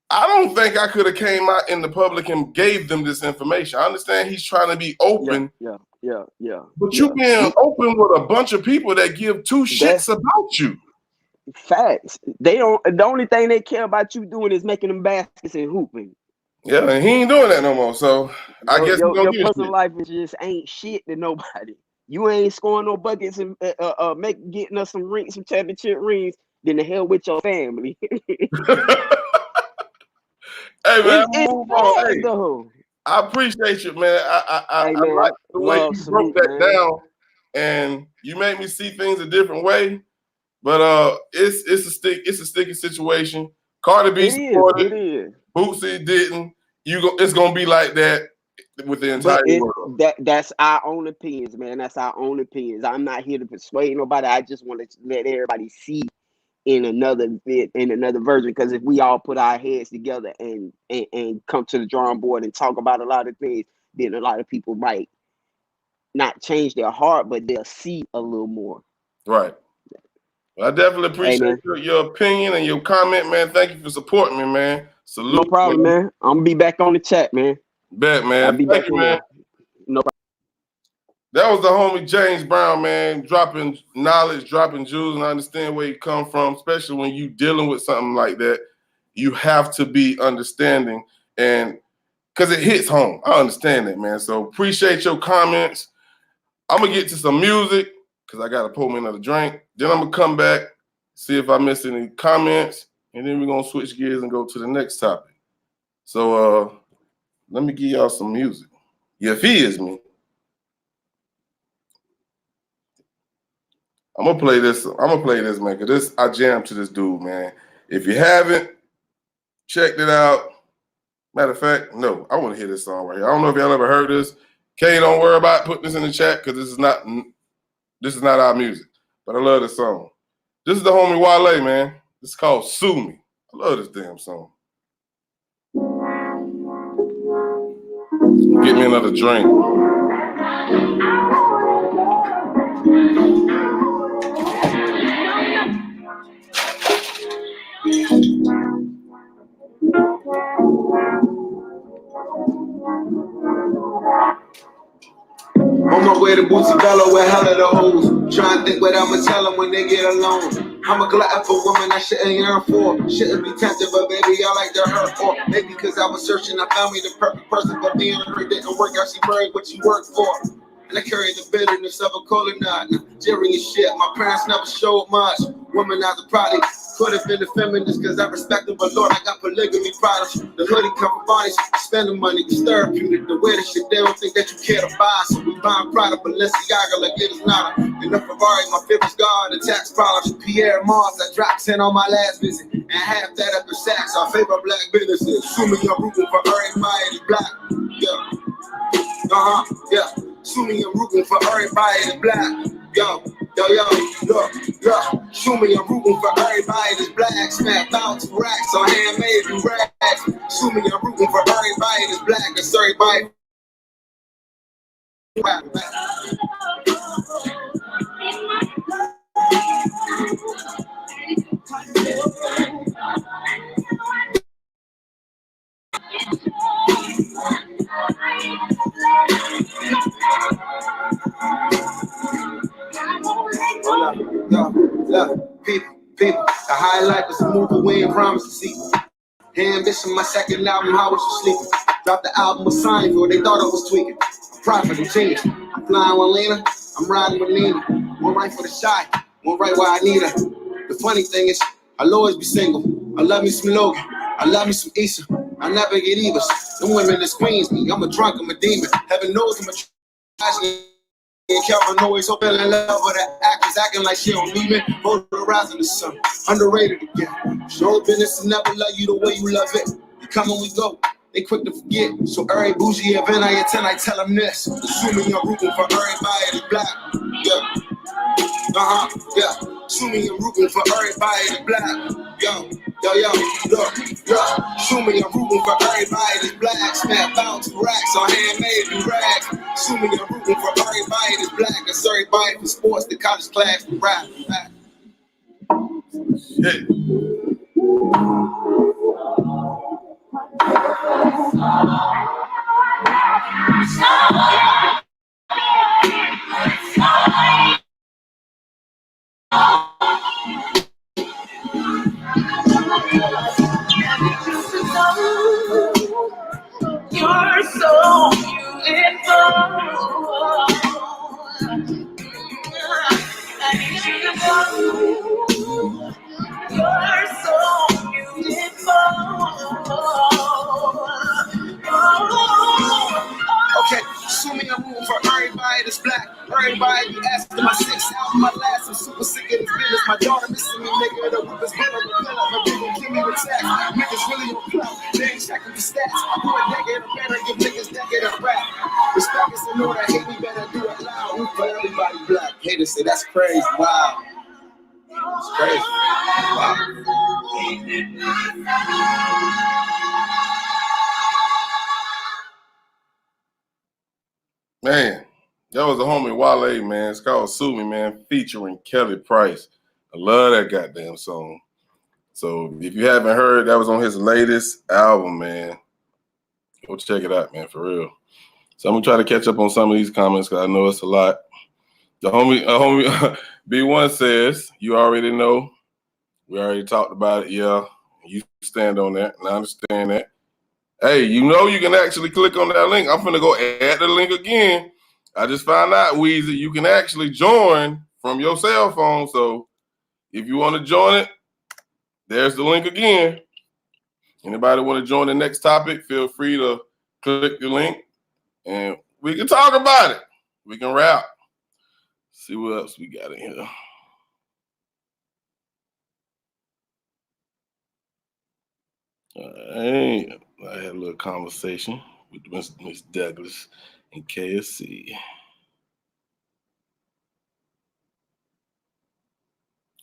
I don't think I could have came out in the public and gave them this information. I understand he's trying to be open. Yeah. But you being open with a bunch of people that give two shits about you. Facts. They don't. The only thing they care about you doing is making them baskets and hooping. Yeah, and he ain't doing that no more. So I guess your personal life is just ain't shit to nobody. You ain't scoring no buckets and getting us some rings, some championship rings. Then the hell with your family. Hey man, move on. Hey, I appreciate you, man. I like the way you broke that down, and you made me see things a different way. But it's a sticky situation. Cardi B supported, Bootsy didn't. It's gonna be like that with the entire world. That's our own opinions, man. That's our own opinions. I'm not here to persuade nobody. I just want to let everybody see in another version, because if we all put our heads together and come to the drawing board and talk about a lot of things, then a lot of people might not change their heart, but they'll see a little more. Right. Well, I definitely appreciate your opinion and your comment, man. Thank you for supporting me, man. Salute. No problem, man. I'm gonna be back on the chat, man. Bet, man. I'll be back, man. No problem. That was the homie James Brown, man, dropping knowledge, dropping jewels, and I understand where he come from, especially when you dealing with something like that. You have to be understanding, and because it hits home. I understand that, man. So appreciate your comments. I'm going to get to some music because I got to pour me another drink. Then I'm going to come back, see if I missed any comments, and then we're going to switch gears and go to the next topic. So let me give y'all some music. Yeah, if he is me. I'm gonna play this, man, because I jammed to this dude, man. If you haven't checked it out, matter of fact, no, I want to hear this song right here. I don't know if y'all ever heard this. Kay, don't worry about putting this in the chat because this is not our music. But I love this song. This is the homie Wale, man. This is called Sue Me. I love this damn song. Get me another drink. On my way to Bootsy Bello with hella the hoes. Trying to think what I'ma tell them when they get alone. I'm a glad for woman I shouldn't yearn for. Shouldn't be tempted, but baby, I like to hurt for. Maybe because I was searching, I found me the perfect person, but being her didn't work out. She buried what she worked for. And I carry the bitterness of a colonized Nigerian shit. My parents never showed much. Womanizer probably could have been a feminist because I respect them, but Lord, I got polygamy products. The hoodie cover bodies, spending money, it's therapeutic. The way that shit, they don't think that you care to buy. So we buying Prada, Balenciaga like it is not in the Ferrari. My favorite's God, the tax polish. Pierre Mars, I dropped 10 on my last visit. And half that up in Saks. Our favorite black businesses. Assuming you're rooting for everybody that's black. Yeah. Yeah. Assuming I'm rooting for everybody that's black. Yo, look. Assuming I'm rooting for everybody that's black. Snap out to racks on handmade and rags. Assuming I'm rooting for everybody that's black. That's everybody. Look, people, the highlight was a movie we ain't promised to see. Hand missing my second album, how was you sleeping? Dropped the album with Seinfeld, they thought I was tweaking. I'm prophet of genius. I'm flying with Lena, I'm riding with Nina. One right for the shot, one right where I need her. The funny thing is, I'll always be single. I love me some Logan, I love me some Issa. I never get Evas. The women that squeeze me, I'm a drunk, I'm a demon. Heaven knows I'm a Calvin always so fell in love with the actors acting like she don't need me. Polarizing the sun, underrated again. Show business and never love you the way you love it. You come and we go. they quick to forget. So every bougie event I attend, I tell them this. Assuming I'm rooting for everybody that's black. Yeah. Yeah. Assuming I'm rooting for everybody that's black. Yo, look. Assuming I'm rooting for everybody that's black. Snap bounce racks on handmade and rags. Assuming I'm rooting for everybody that's black. That's everybody from sports to college class to rap. Shit. You're so beautiful. I need you to know you're so beautiful. Okay, assuming I'm rooting for everybody that's black. Everybody be asking my 6th album, my last. I'm super sick of this business. My daughter missing me, nigga. The whip is better than pill up. My dude gon' kill me with sex. Niggas really on clout. They ain't checking the stats. I do a decade of better, give niggas decade of rap. Respect is in order, hate me better, do it loud. Root for everybody black. Haters say that's crazy. Wow. It's crazy. Wow. Man, that was a homie Wale, man. It's called Sue Me, man, featuring Kelly Price. I love that goddamn song. So if you haven't heard, that was on his latest album, man. Go check it out, man, for real. So I'm gonna try to catch up on some of these comments because I know it's a lot. The homie B1 says, you already know. We already talked about it, yeah. You stand on that, and I understand that. Hey, you know you can actually click on that link. I'm finna go add the link again. I just found out, Weezy, you can actually join from your cell phone. So if you want to join it, there's the link again. Anybody want to join the next topic, feel free to click the link and we can talk about it. We can rap. See what else we got in here. All right. I had a little conversation with Miss Douglas and KSC.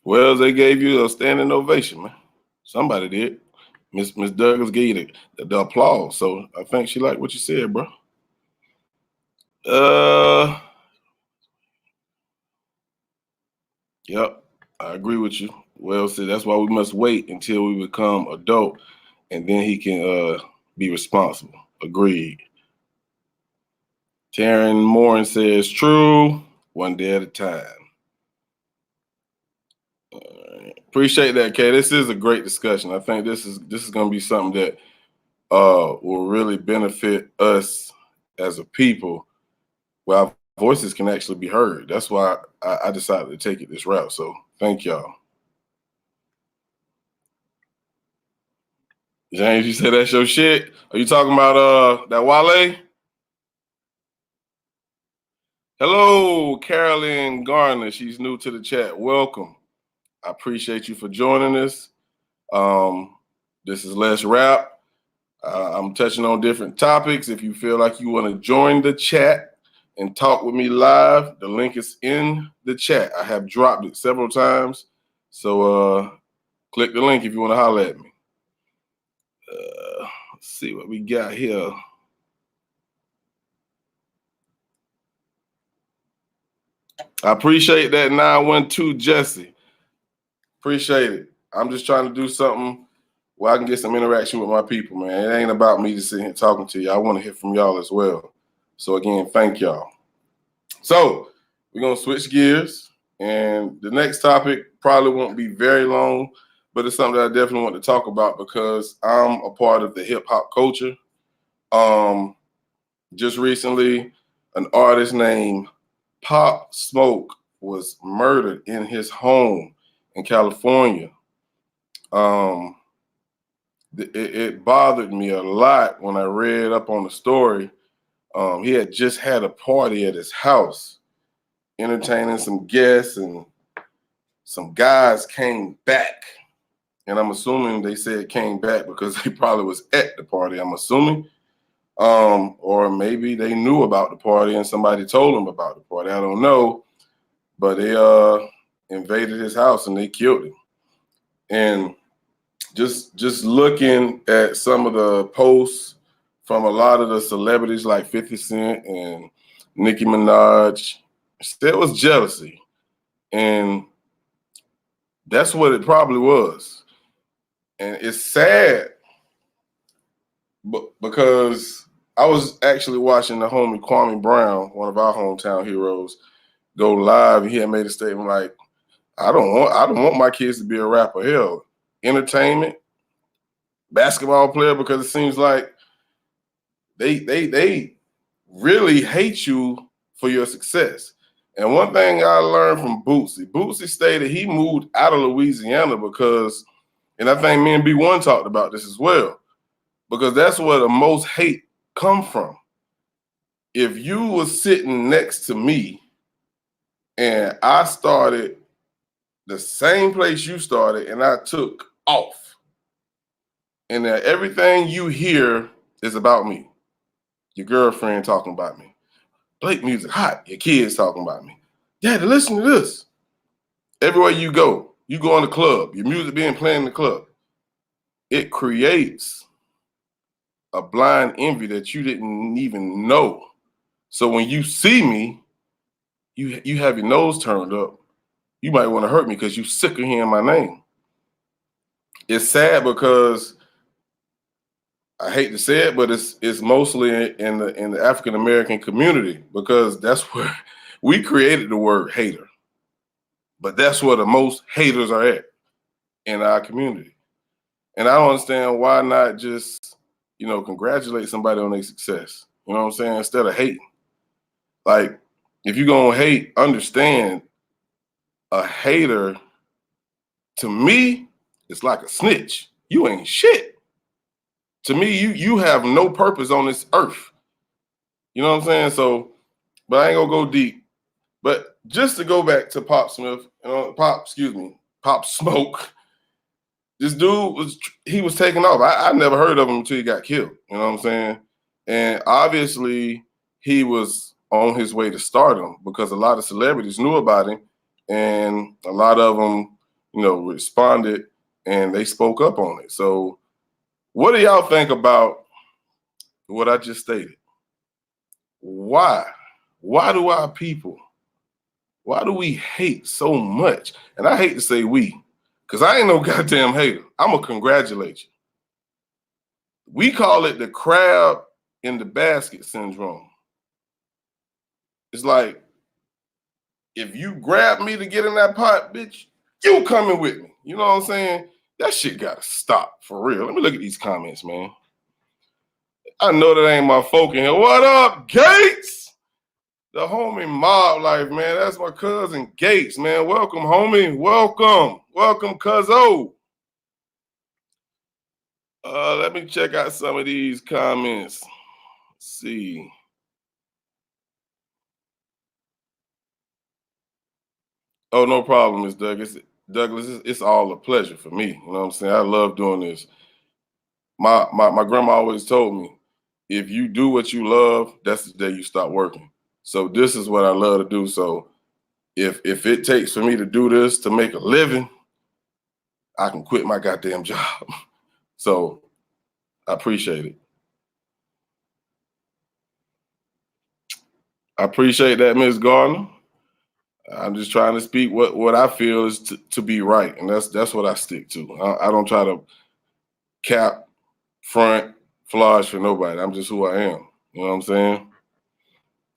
Well, they gave you a standing ovation, man. Somebody did. Miss Douglas gave you the applause. So I think she liked what you said, bro. Yep, I agree with you. Well said. That's why we must wait until we become adult, and then he can be responsible. Agreed. Taryn Morin says, true, one day at a time. Appreciate that, Kay. This is a great discussion. I think this is going to be something that will really benefit us as a people, where our voices can actually be heard. That's why I decided to take it this route. So thank y'all. James, you said that's your shit? Are you talking about that Wale? Hello, Carolyn Garner. She's new to the chat. Welcome. I appreciate you for joining us. This is Let's Rap. I'm touching on different topics. If you feel like you want to join the chat and talk with me live, the link is in the chat. I have dropped it several times. So click the link if you want to holler at me. Let's see what we got here. I appreciate that 912 Jesse. Appreciate it. I'm just trying to do something where I can get some interaction with my people, man. It ain't about me just sitting here talking to you. I want to hear from y'all as well. So again, thank y'all. So we're going to switch gears, and the next topic probably won't be very long, but it's something that I definitely want to talk about because I'm a part of the hip hop culture. Just recently, an artist named Pop Smoke was murdered in his home in California. It bothered me a lot when I read up on the story. He had just had a party at his house, entertaining some guests, and some guys came back and I'm assuming they said came back because they probably was at the party, I'm assuming. Or maybe they knew about the party and somebody told them about the party. I don't know. But they invaded his house and they killed him. And just looking at some of the posts from a lot of the celebrities like 50 Cent and Nicki Minaj, there was jealousy. And that's what it probably was. And it's sad because I was actually watching the homie Kwame Brown, one of our hometown heroes, go live. He had made a statement like, I don't want my kids to be a rapper. Hell, entertainment, basketball player, because it seems like they really hate you for your success. And one thing I learned from Bootsy stated he moved out of Louisiana because, and I think me and B1 talked about this as well, because that's where the most hate come from. If you were sitting next to me and I started the same place you started and I took off, and that everything you hear is about me. Your girlfriend talking about me. Blake music hot. Your kids talking about me. Daddy, listen to this. Everywhere you go in the club, your music being played in the club, it creates a blind envy that you didn't even know. So when you see me, you have your nose turned up. You might want to hurt me because you sick of hearing my name. It's sad because I hate to say it, but it's mostly in the African American community, because that's where we created the word hater. But that's where the most haters are at, in our community. And I don't understand why not just, congratulate somebody on their success. You know what I'm saying? Instead of hating. Like, if you're gonna hate, understand a hater, to me, it's like a snitch. You ain't shit. To me, you have no purpose on this earth. You know what I'm saying? So, but I ain't gonna go deep. But just to go back to Pop Smoke. This dude was taking off. I never heard of him until he got killed. You know what I'm saying? And obviously he was on his way to stardom because a lot of celebrities knew about him, and a lot of them, responded and they spoke up on it. So what do y'all think about what I just stated? Why do our people, why do we hate so much? And I hate to say we, because I ain't no goddamn hater. I'm going to congratulate you. We call it the crab in the basket syndrome. It's like, if you grab me to get in that pot, bitch, you coming with me. You know what I'm saying? That shit got to stop, for real. Let me look at these comments, man. I know that ain't my folk in here. What up, Gates? The homie Mob Life, man. That's my cousin Gates, man. Welcome, homie. Welcome. Welcome, cuzzo. Let me check out some of these comments. Let's see. Oh, no problem, Miss Douglas. It's all a pleasure for me. You know what I'm saying? I love doing this. My grandma always told me, if you do what you love, that's the day you stop working. So this is what I love to do. So if it takes for me to do this to make a living, I can quit my goddamn job. So I appreciate it. I appreciate that, Ms. Gardner. I'm just trying to speak what I feel is to be right, and that's what I stick to. I don't try to cap, front, flash for nobody. I'm just who I am. You know what I'm saying?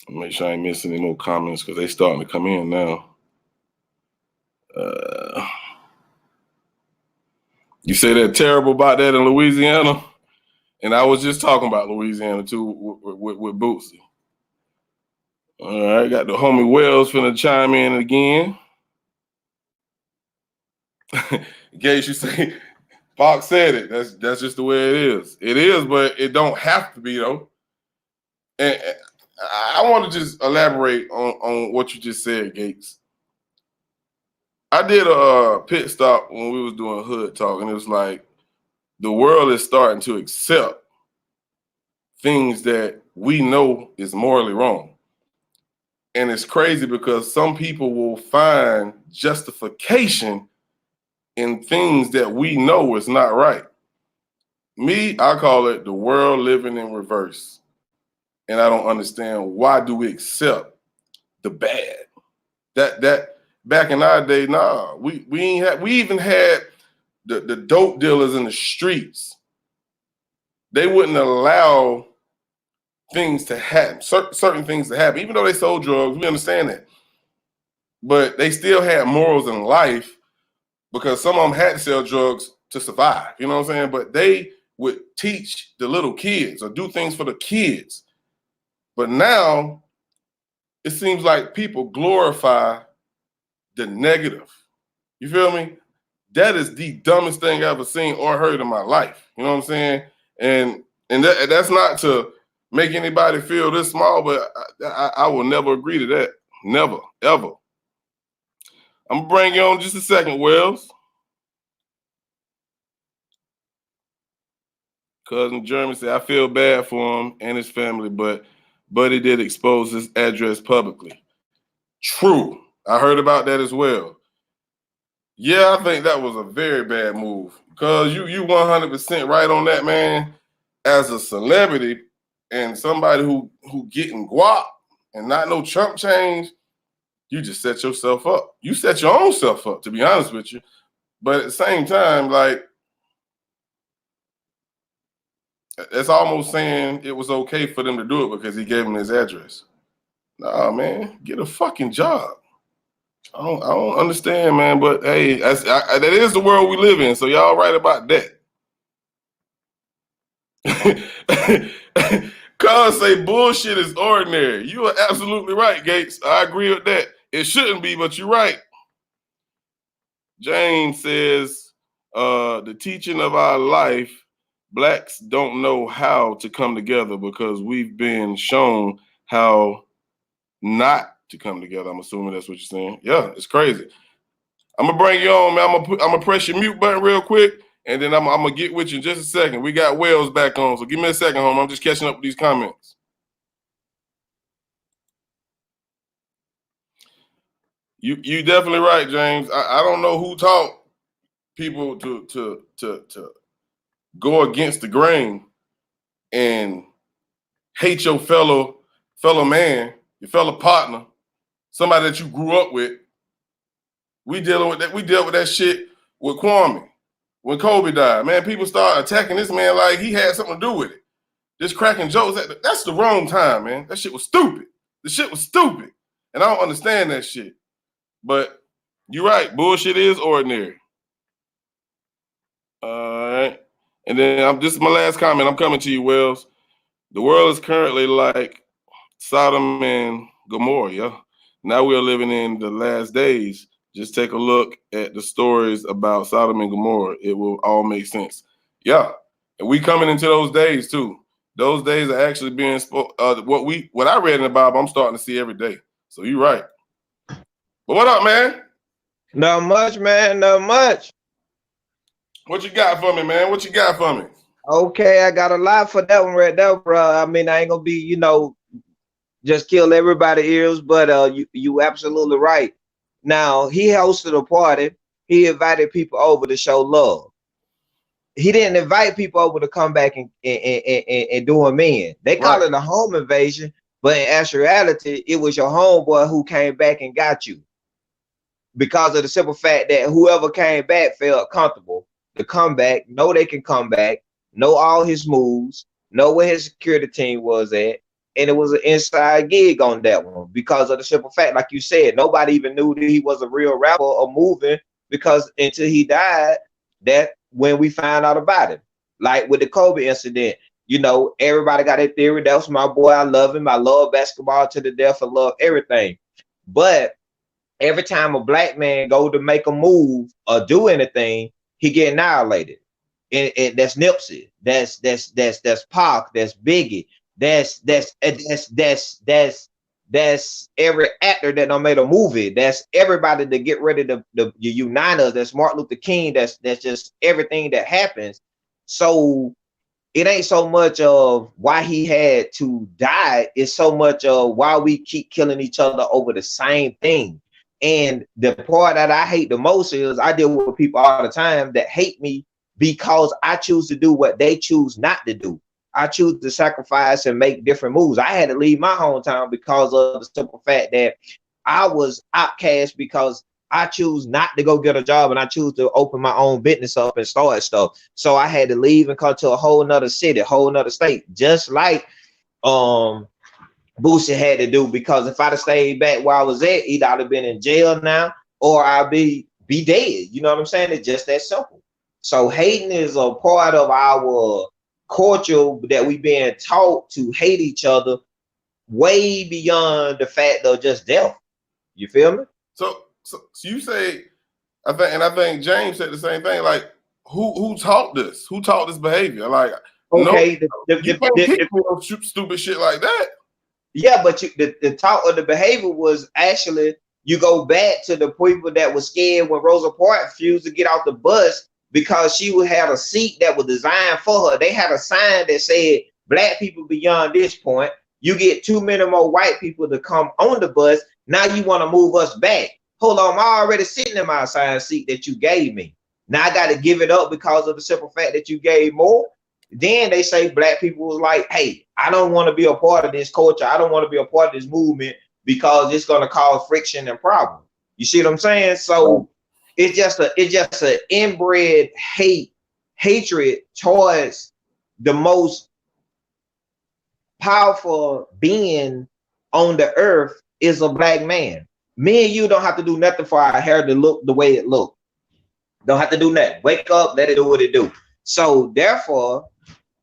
I'll make sure I ain't missing any more comments because they starting to come in now. You say they're terrible about that in Louisiana, and I was just talking about Louisiana too with Bootsy. All right, got the homie Wells finna chime in again. In case you say, Fox said it. That's just the way it is. It is, but it don't have to be though. And I want to just elaborate on what you just said, Gates. I did a pit stop when we was doing Hood Talk, and it was like the world is starting to accept things that we know is morally wrong. And it's crazy because some people will find justification in things that we know is not right. Me, I call it the world living in reverse. And I don't understand, why do we accept the bad? That back in our day, nah, we even had the dope dealers in the streets. They wouldn't allow things to happen, certain things to happen, even though they sold drugs. We understand that, but they still had morals in life because some of them had to sell drugs to survive. You know what I'm saying? But they would teach the little kids or do things for the kids. But now it seems like people glorify the negative. You feel me? That is the dumbest thing I've ever seen or heard in my life. You know what I'm saying? And that's not to make anybody feel this small, but I will never agree to that. Never, ever. I'm gonna bring you on just a second, Wells. Cousin Jeremy said, I feel bad for him and his family, but Buddy did expose his address publicly. True. I heard about that as well. Yeah, I think that was a very bad move because you 100% right on that, man. As a celebrity and somebody who getting guap and not no chump change, you just set yourself up. You set your own self up, to be honest with you. But at the same time, like, it's almost saying it was okay for them to do it because he gave him his address. Nah, man, get a fucking job. I don't understand, man. But hey, that is the world we live in. So y'all right about that. Cuz say bullshit is ordinary. You are absolutely right, Gates. I agree with that. It shouldn't be, but you're right. James says, the teaching of our life, blacks don't know how to come together because we've been shown how not to come together. I'm assuming that's what you're saying. Yeah, it's crazy. I'm gonna bring you on, man. I'm gonna press your mute button real quick, and then I'm gonna get with you in just a second. We got Wells back on, so give me a second, home. I'm just catching up with these comments. You definitely right, James. I don't know who taught people to go against the grain and hate your fellow man, your fellow partner, somebody that you grew up with. We dealing with that. We dealt with that shit with Kwame when Kobe died. Man, people started attacking this man like he had something to do with it. Just cracking jokes. That's the wrong time, man. That shit was stupid. The shit was stupid, and I don't understand that shit. But you're right. Bullshit is ordinary. All right. And then this is my last comment. I'm coming to you, Wells. The world is currently like Sodom and Gomorrah. Yeah. Now we are living in the last days. Just take a look at the stories about Sodom and Gomorrah. It will all make sense. Yeah. And we coming into those days too. Those days are actually being what I read in the Bible, I'm starting to see every day. So you're right. But what up, man? Not much, man. Not much. What you got for me, man? What you got for me? Okay, I got a lot for that one right there, bro. I mean, I ain't gonna be, just kill everybody's ears, but you absolutely right. Now, he hosted a party. He invited people over to show love. He didn't invite people over to come back and do him in. They call it a home invasion, but in actuality, it was your homeboy who came back and got you. Because of the simple fact that whoever came back felt comfortable to come back, know they can come back, know all his moves, know where his security team was at, and it was an inside gig on that one because of the simple fact, like you said, nobody even knew that he was a real rapper or moving because until he died, that when we found out about it. Like with the Kobe incident, everybody got a theory. That was my boy. I love him. I love basketball to the death. I love everything. But every time a black man go to make a move or do anything, he get annihilated. And that's Nipsey. That's Pac. That's Biggie. That's That's every actor that done made a movie. That's everybody to get ready to unite us. That's Martin Luther King. That's just everything that happens. So it ain't so much of why he had to die. It's so much of why we keep killing each other over the same thing. And the part that I hate the most is I deal with people all the time that hate me because I choose to do what they choose not to do. I choose to sacrifice and make different moves. I had to leave my hometown because of the simple fact that I was outcast because I choose not to go get a job and I choose to open my own business up and start stuff. So I had to leave and come to a whole nother city, a whole nother state, just like Boosie had to do, because if I'd have stayed back where I was at, either I'd have been in jail now or I'd be dead. You know what I'm saying? It's just that simple. So hating is a part of our culture that we've been taught to hate each other way beyond the fact of just death. You feel me? So you say, I think James said the same thing. Like, who taught this? Who taught this behavior? Like, okay, you can't kick me on stupid shit like that. Yeah, but the talk of the behavior was actually, you go back to the people that was scared when Rosa Parks refused to get off the bus because she would have a seat that was designed for her. They had a sign that said, black people beyond this point, you get too many more white people to come on the bus. Now you want to move us back. Hold on, I'm already sitting in my assigned seat that you gave me. Now I got to give it up because of the simple fact that you gave more. Then they say black people was like, hey, I don't want to be a part of this culture. I don't want to be a part of this movement because it's going to cause friction and problems. You see what I'm saying? So it's just an inbred hatred towards the most powerful being on the earth is a black man. Me and you don't have to do nothing for our hair to look the way it look. Don't have to do nothing. Wake up, let it do what it do. So therefore,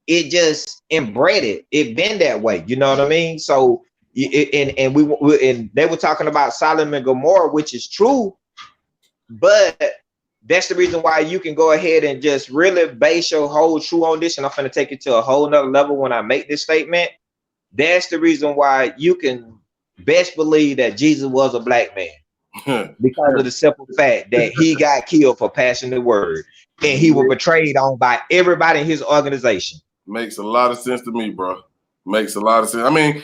it just inbred it. It been that way. You know what I mean? So and they were talking about Sodom and Gomorrah, which is true, but that's the reason why you can go ahead and just really base your whole true on this. And I'm going to take it to a whole nother level when I make this statement. That's the reason why you can best believe that Jesus was a black man because of the simple fact that he got killed for passing the word and he was betrayed on by everybody in his organization. Makes a lot of sense to me, bro. Makes a lot of sense. I mean,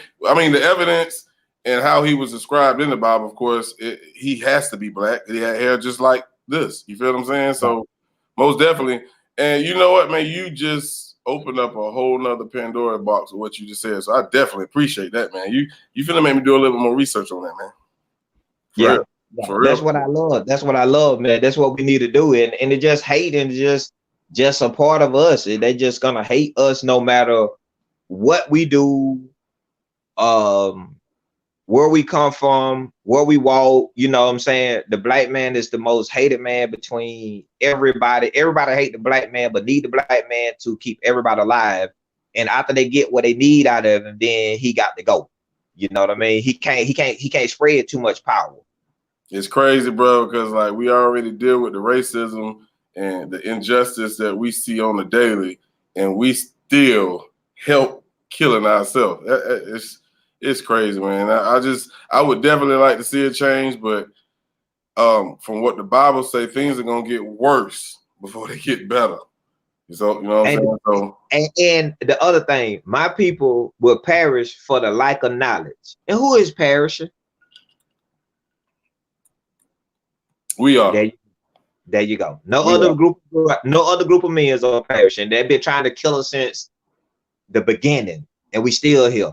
the evidence and how he was described in the Bible, of course, he has to be black. He had hair just like this. You feel what I'm saying? So most definitely. And you know what, man? You just opened up a whole nother Pandora box with what you just said. So I definitely appreciate that, man. You finna make me do a little bit more research on that, man. For real. That's what I love. That's what I love, man. That's what we need to do. And it just hate and just a part of us. They just gonna hate us no matter what we do, where we come from, where we walk. You know what I'm saying? The black man is the most hated man between everybody. Everybody hate the black man, but need the black man to keep everybody alive. And after they get what they need out of him, then he got to go. You know what I mean? He can't spread too much power. It's crazy, bro, because like we already deal with the racism and the injustice that we see on the daily, and we still help killing ourselves. It's crazy, man. I would definitely like to see a change, but from what the Bible say, things are gonna get worse before they get better. So you know what I'm saying? So, and the other thing, my people will perish for the lack of knowledge. And who is perishing? We are. There you go. No other group of men is perishing. They've been trying to kill us since the beginning, and we still here.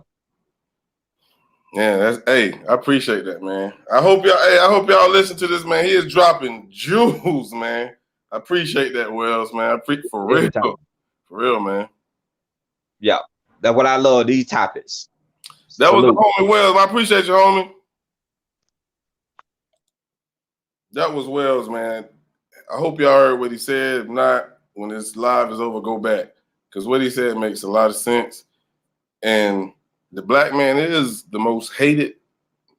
Yeah, I appreciate that, man. I hope y'all listen to this, man. He is dropping jewels, man. I appreciate that, Wells, man. For real, man. Yeah, that's what I love, these topics. That was the homie Wells. I appreciate you, homie. That was Wells, man. I hope y'all heard what he said. If not, when this live is over, go back. Because what he said makes a lot of sense. And the black man is the most hated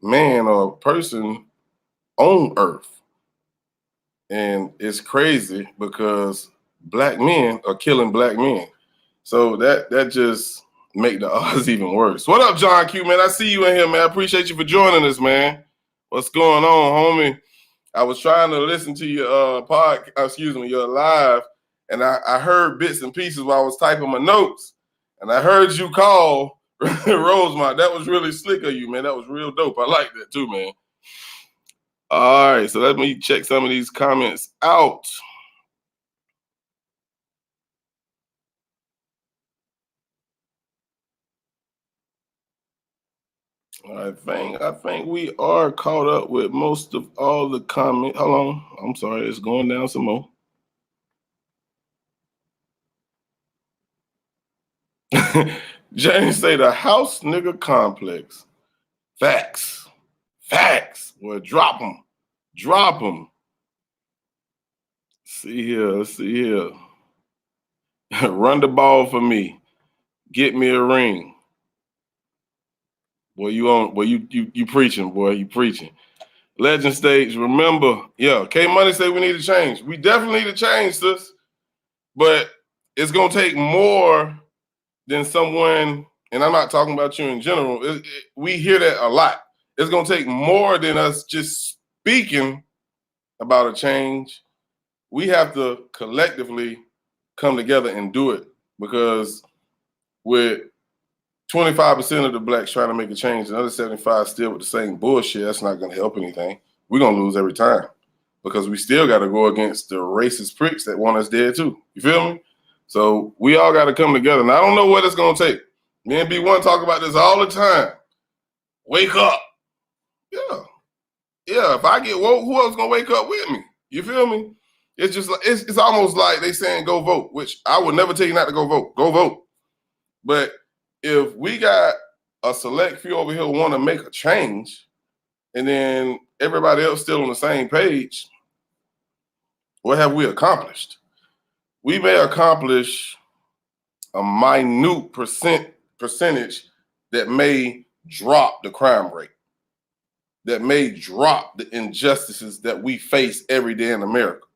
man or person on earth. And it's crazy because black men are killing black men. So that just make the odds even worse. What up, John Q, man? I see you in here, man. I appreciate you for joining us, man. What's going on, homie? I was trying to listen to your your live, and I heard bits and pieces while I was typing my notes, and I heard you call Rosemont. That was really slick of you, man. That was real dope. I like that too, man. All right, so let me check some of these comments out. I think we are caught up with most of all the comments. Hold on. I'm sorry, it's going down some more. James say the house nigga complex. Facts. Well, drop them. See here. Run the ball for me. Get me a ring. Boy, you preaching, boy. You preaching. Legend Stage, remember, yeah, K Money say we need to change. We definitely need to change, sis. But it's gonna take more than someone, and I'm not talking about you in general. We hear that a lot. It's gonna take more than us just speaking about a change. We have to collectively come together and do it, because with 25% of the blacks trying to make a change, and other 75 still with the same bullshit, that's not going to help anything. We're going to lose every time, because we still got to go against the racist pricks that want us dead too. You feel me? So we all got to come together. And I don't know what it's going to take. Me and B1 talk about this all the time. Wake up. Yeah. If I get woke, who else going to wake up with me? You feel me? It's just, it's almost like they saying go vote, which I would never tell you not to go vote. Go vote. But if we got a select few over here who want to make a change, and then everybody else still on the same page, what have we accomplished? We may accomplish a minute percentage that may drop the crime rate, that may drop the injustices that we face every day in America.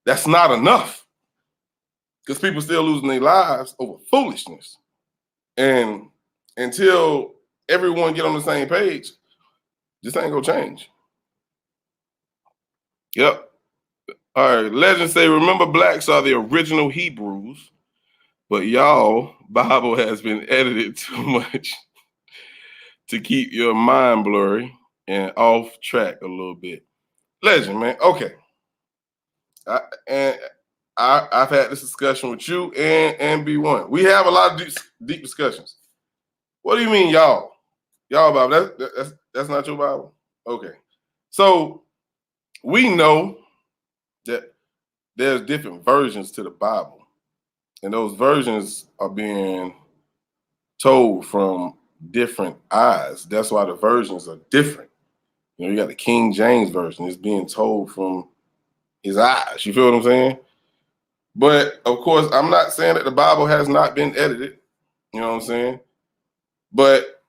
That's not enough, because people still losing their lives over foolishness. And until everyone get on the same page, this ain't gonna change. Yep. All right, legends say, remember blacks are the original Hebrews, but y'all Bible has been edited too much to keep your mind blurry and off track a little bit. Legend, man. Okay. I've had this discussion with you and B1. We have a lot of deep discussions. What do you mean, y'all? Y'all Bible? That's not your Bible? Okay. So we know that there's different versions to the Bible, and those versions are being told from different eyes. That's why the versions are different. You know, you got the King James version. It's being told from his eyes. You feel what I'm saying? But of course, I'm not saying that the Bible has not been edited. You know what I'm saying? But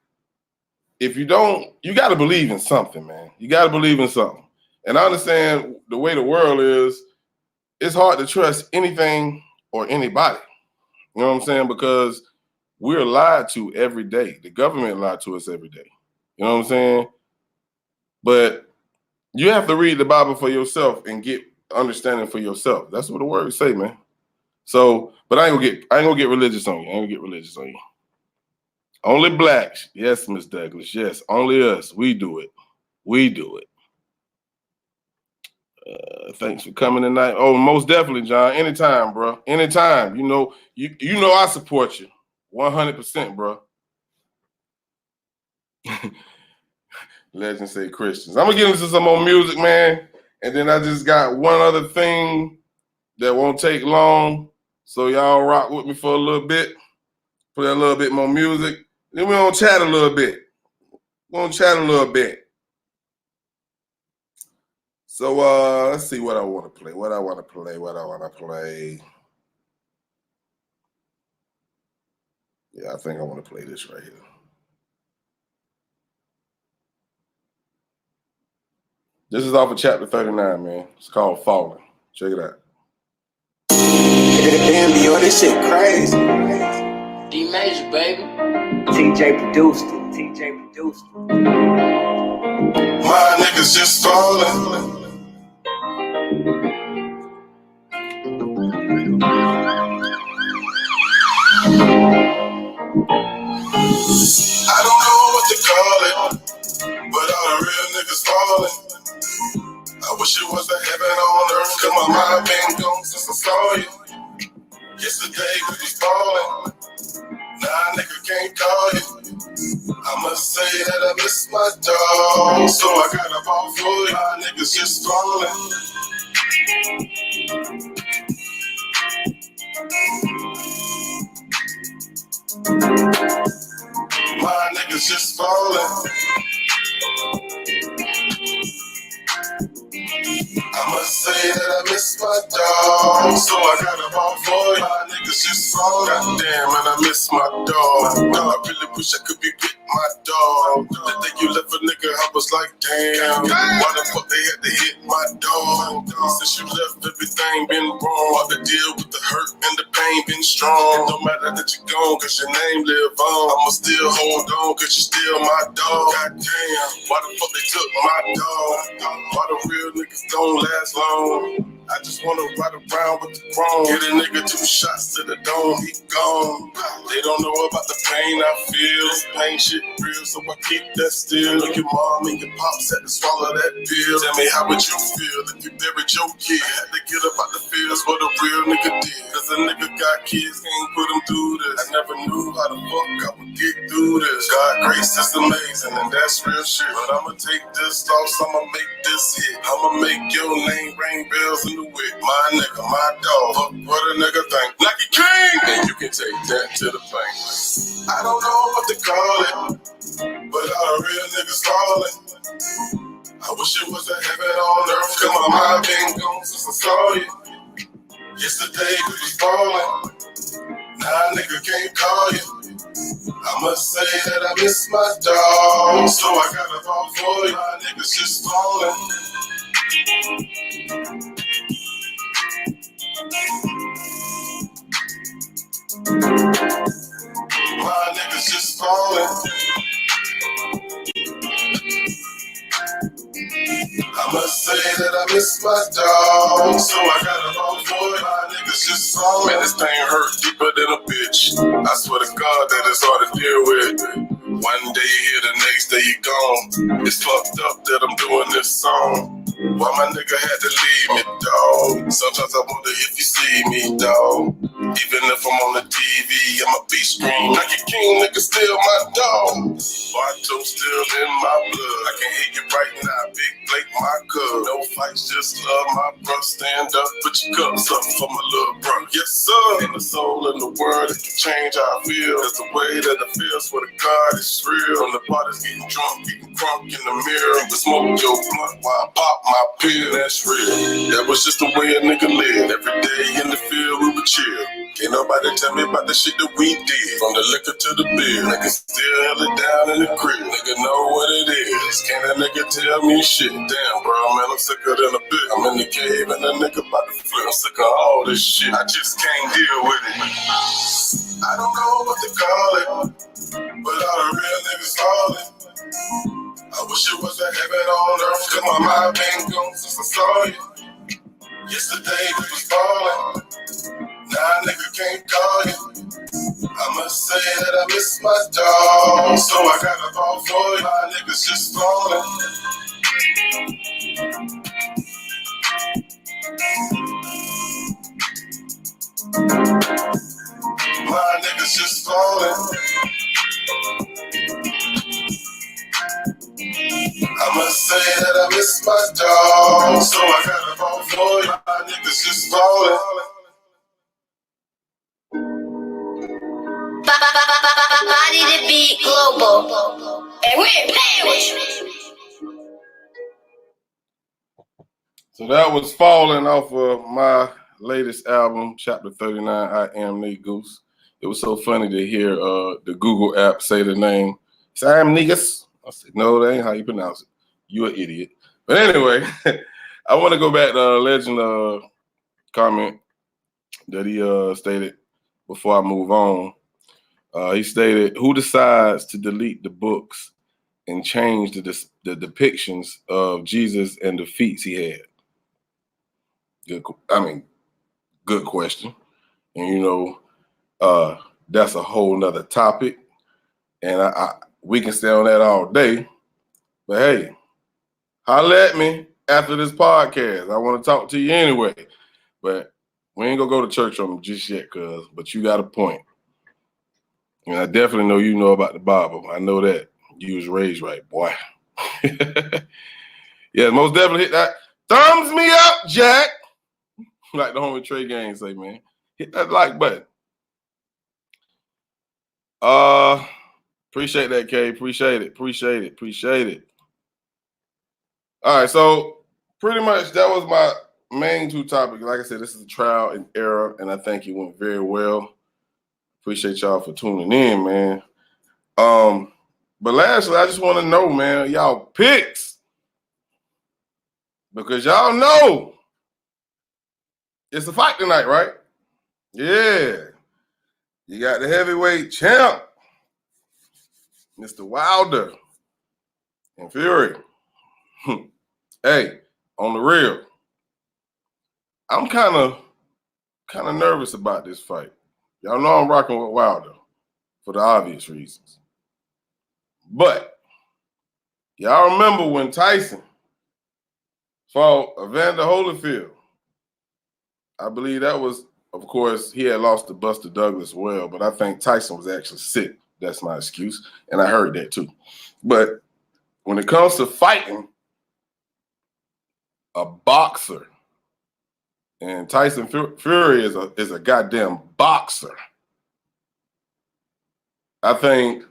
if you don't, you got to believe in something, man. You got to believe in something. And I understand the way the world is, it's hard to trust anything or anybody. You know what I'm saying? Because we're lied to every day. The government lied to us every day. You know what I'm saying? But you have to read the Bible for yourself and get understanding for yourself. That's what the words say, man. So, but I ain't gonna get religious on you. Only blacks. Yes, Miss Douglas. Yes, only us. We do it. Thanks for coming tonight. Oh, most definitely, John. Anytime, bro. Anytime. You know I support you 100%, bro. Legends say Christians. I'm gonna get into some more music, man. And then I just got one other thing that won't take long. So y'all rock with me for a little bit. Play a little bit more music. Then we're gonna chat a little bit. So let's see what I want to play. What I want to play. Yeah, I think I want to play this right here. This is off of chapter 39, man. It's called Falling. Check it out. Damn, yo, this shit crazy. Major, baby. TJ produced it. TJ produced it. My niggas just falling. I don't know what to call it, but all the real niggas falling. I wish it was a heaven on earth, cause my mind been gone since I saw you. Yesterday we was falling, now nigga can't call you. I must say that I miss my dog, so I got a ball for you. My niggas just falling. My niggas just falling. I must say that I miss my dog, so I got a ball for you. My niggas just falling. Goddamn, and I miss my dog. I really wish I could be with my dog. The day you left a nigga, I was like, damn. Why the fuck they had to hit my dog? Since you left, everything been wrong. The deal with the hurt and the pain been strong. No matter that you're gone, cause your name live on. I'ma still hold on, cause you're still my dog. Goddamn, why the fuck they took my dog? Why the real niggas don't last long? I just wanna ride around with the chrome. Get a nigga 2 shots to the dome, he gone. They don't know about the pain I feel. This pain shit real, so I keep that still. Look, your mom and your pops had to swallow that pill. Tell me, how would you feel if you buried your kid? Had to get up out the fields, what a real nigga did. Cause a nigga got kids, can't put them through this. I never knew how the fuck I would get through this. God grace is amazing, and that's real shit. But I'ma take this loss, I'ma make this hit. I'ma make your name ring bells in the wind. My nigga, my dog, fuck what a nigga think. Nike King, and you can take that to the bank. I don't know what to call it, but all the real niggas falling. I wish it was a heaven on earth, cause my mind been gone since I saw you. Yesterday we was falling, now a nigga can't call you. I must say that I miss my dog, so I got a ball for you. My niggas just falling. My niggas just falling. I must say that I miss my dog, so I got a ball for you. My niggas just falling. Man, this thing hurt deeper than a bitch. I swear to God that it's hard to deal with. One day you here, the next day you gone. It's fucked up that I'm doing this song. Why my nigga had to leave me, dog? Sometimes I wonder if you see me, dog. Even if I'm on the TV, I'ma be screaming like a king, nigga, still my dog. Barto still in my blood. I can hear you right now, Big Blake, my cub. No fights, just love, my bro. Stand up, put your cups up for my little bro. Yes, sir. Ain't a soul in the world that can change how I feel. That's the way that I feel, swear to God, it's real. From the parties getting drunk, getting crunk in the mirror. You can smoke your blunt while I pop my pill. That's real. That was just the way a nigga lived. Every day in the field, we would chill. Can't nobody tell me about the shit that we did. From the liquor to the beer, nigga still held it down in the crib. Nigga know what it is. Can't a nigga tell me shit? Damn, bro, man, I'm sicker than a bitch. I'm in the cave and a nigga about to flip. I'm sick of all this shit. I just can't deal with it. I don't know what to call it, but all the real niggas falling. I wish it was a heaven on earth, cause my mind been gone since I saw you. Yesterday we was falling. Now a nigga can't call you. I must say that I miss my dog, so I got a ball for you. My niggas just falling. My niggas just falling. I must say that I miss my dog, so I got a ball for you. My niggas just falling. Body to Beat Global. And we ain't playing with you. So that was Falling off of my latest album, Chapter 39, I Am Nate Goose. It was so funny to hear the Google app say the name. Say, I am Negus. I said, no, that ain't how you pronounce it. You an idiot. But anyway, I want to go back to Legend comment that he stated before I move on. He stated, "Who decides to delete the books and change the depictions of Jesus and the feats he had?" Good question. And that's a whole nother topic, and we can stay on that all day. But hey, holla at me after this podcast. I want to talk to you anyway. But we ain't gonna go to church on them just yet, but you got a point. And I definitely know you know about the Bible. I know that. You was raised right, boy. Yeah, most definitely hit that. Thumbs me up, Jack. Like the homie Trey Gaines say, man. Hit that like button. Appreciate that, Kay. Appreciate it. All right, so pretty much that was my main two topics. Like I said, this is a trial and error, and I think it went very well. Appreciate y'all for tuning in, man. But lastly, I just want to know, man, y'all picks. Because y'all know it's a fight tonight, right? Yeah. You got the heavyweight champ, Mr. Wilder and Fury. Hey, on the real, I'm kind of nervous about this fight. Y'all know I'm rocking with Wilder for the obvious reasons. But y'all remember when Tyson fought Evander Holyfield? I believe that was, of course, he had lost to Buster Douglas well, but I think Tyson was actually sick. That's my excuse. And I heard that too. But when it comes to fighting a boxer, and Tyson Fury is a goddamn boxer, I think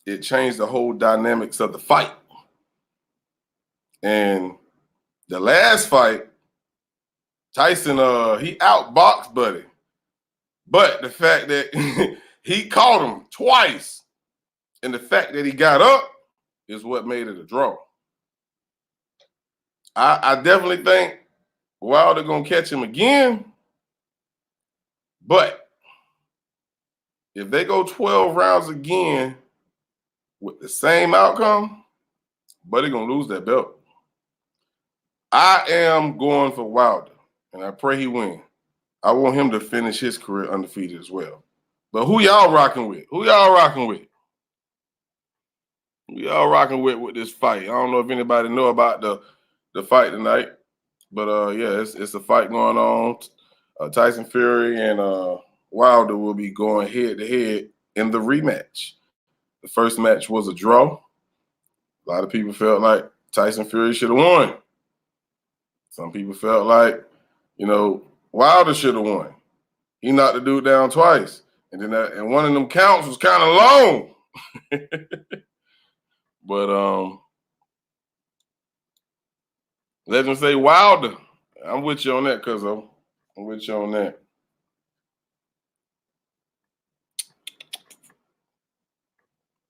it changed the whole dynamics of the fight. And the last fight, Tyson, he outboxed Buddy. But the fact that he caught him twice and the fact that he got up is what made it a draw. I definitely think Wilder gonna catch him again. But if they go 12 rounds again with the same outcome, Buddy gonna lose that belt. I am going for Wilder, and I pray he win. I want him to finish his career undefeated as well. But who y'all rocking with? Who y'all rocking with this fight? I don't know if anybody know about the fight tonight, but yeah, it's a fight going on. Tyson Fury and Wilder will be going head to head in the rematch. The first match was a draw. A lot of people felt like Tyson Fury should have won. Some people felt like, Wilder should have won. He knocked the dude down twice. And then and one of them counts was kind of long. But legends say Wilder. I'm with you on that, cuzzo. I'm with you on that.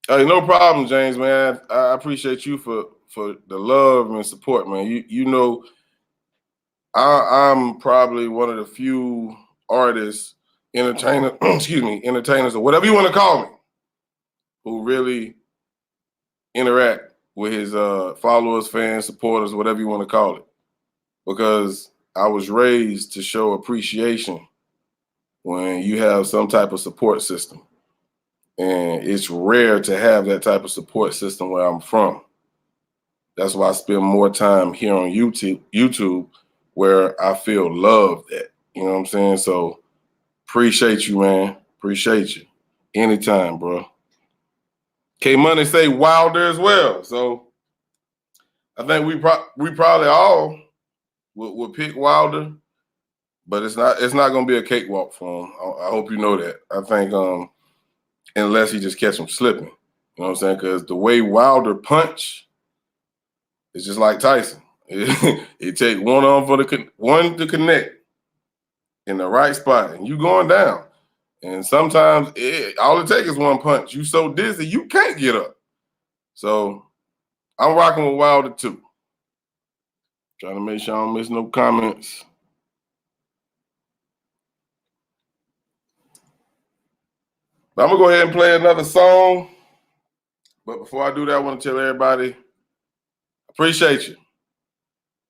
Hey, no problem, James, man. I appreciate you for the love and support, man. You know, I'm probably one of the few artists, entertainers, or whatever you want to call me, who really interact with his followers, fans, supporters, whatever you want to call it. Because I was raised to show appreciation when you have some type of support system. And it's rare to have that type of support system where I'm from. That's why I spend more time here on YouTube where I feel loved at. You know what I'm saying? So appreciate you, man. Appreciate you. Anytime, bro. K-Money say Wilder as well. So I think we probably all would pick Wilder, but it's not going to be a cakewalk for him. I hope you know that. I think unless he just catch him slipping. You know what I'm saying? Because the way Wilder punch is just like Tyson. It take one arm one to connect in the right spot, and you going down. And sometimes all it takes is one punch. You so dizzy, you can't get up. So I'm rocking with Wilder too. Trying to make sure I don't miss no comments. I'm gonna go ahead and play another song. But before I do that, I want to tell everybody, appreciate you.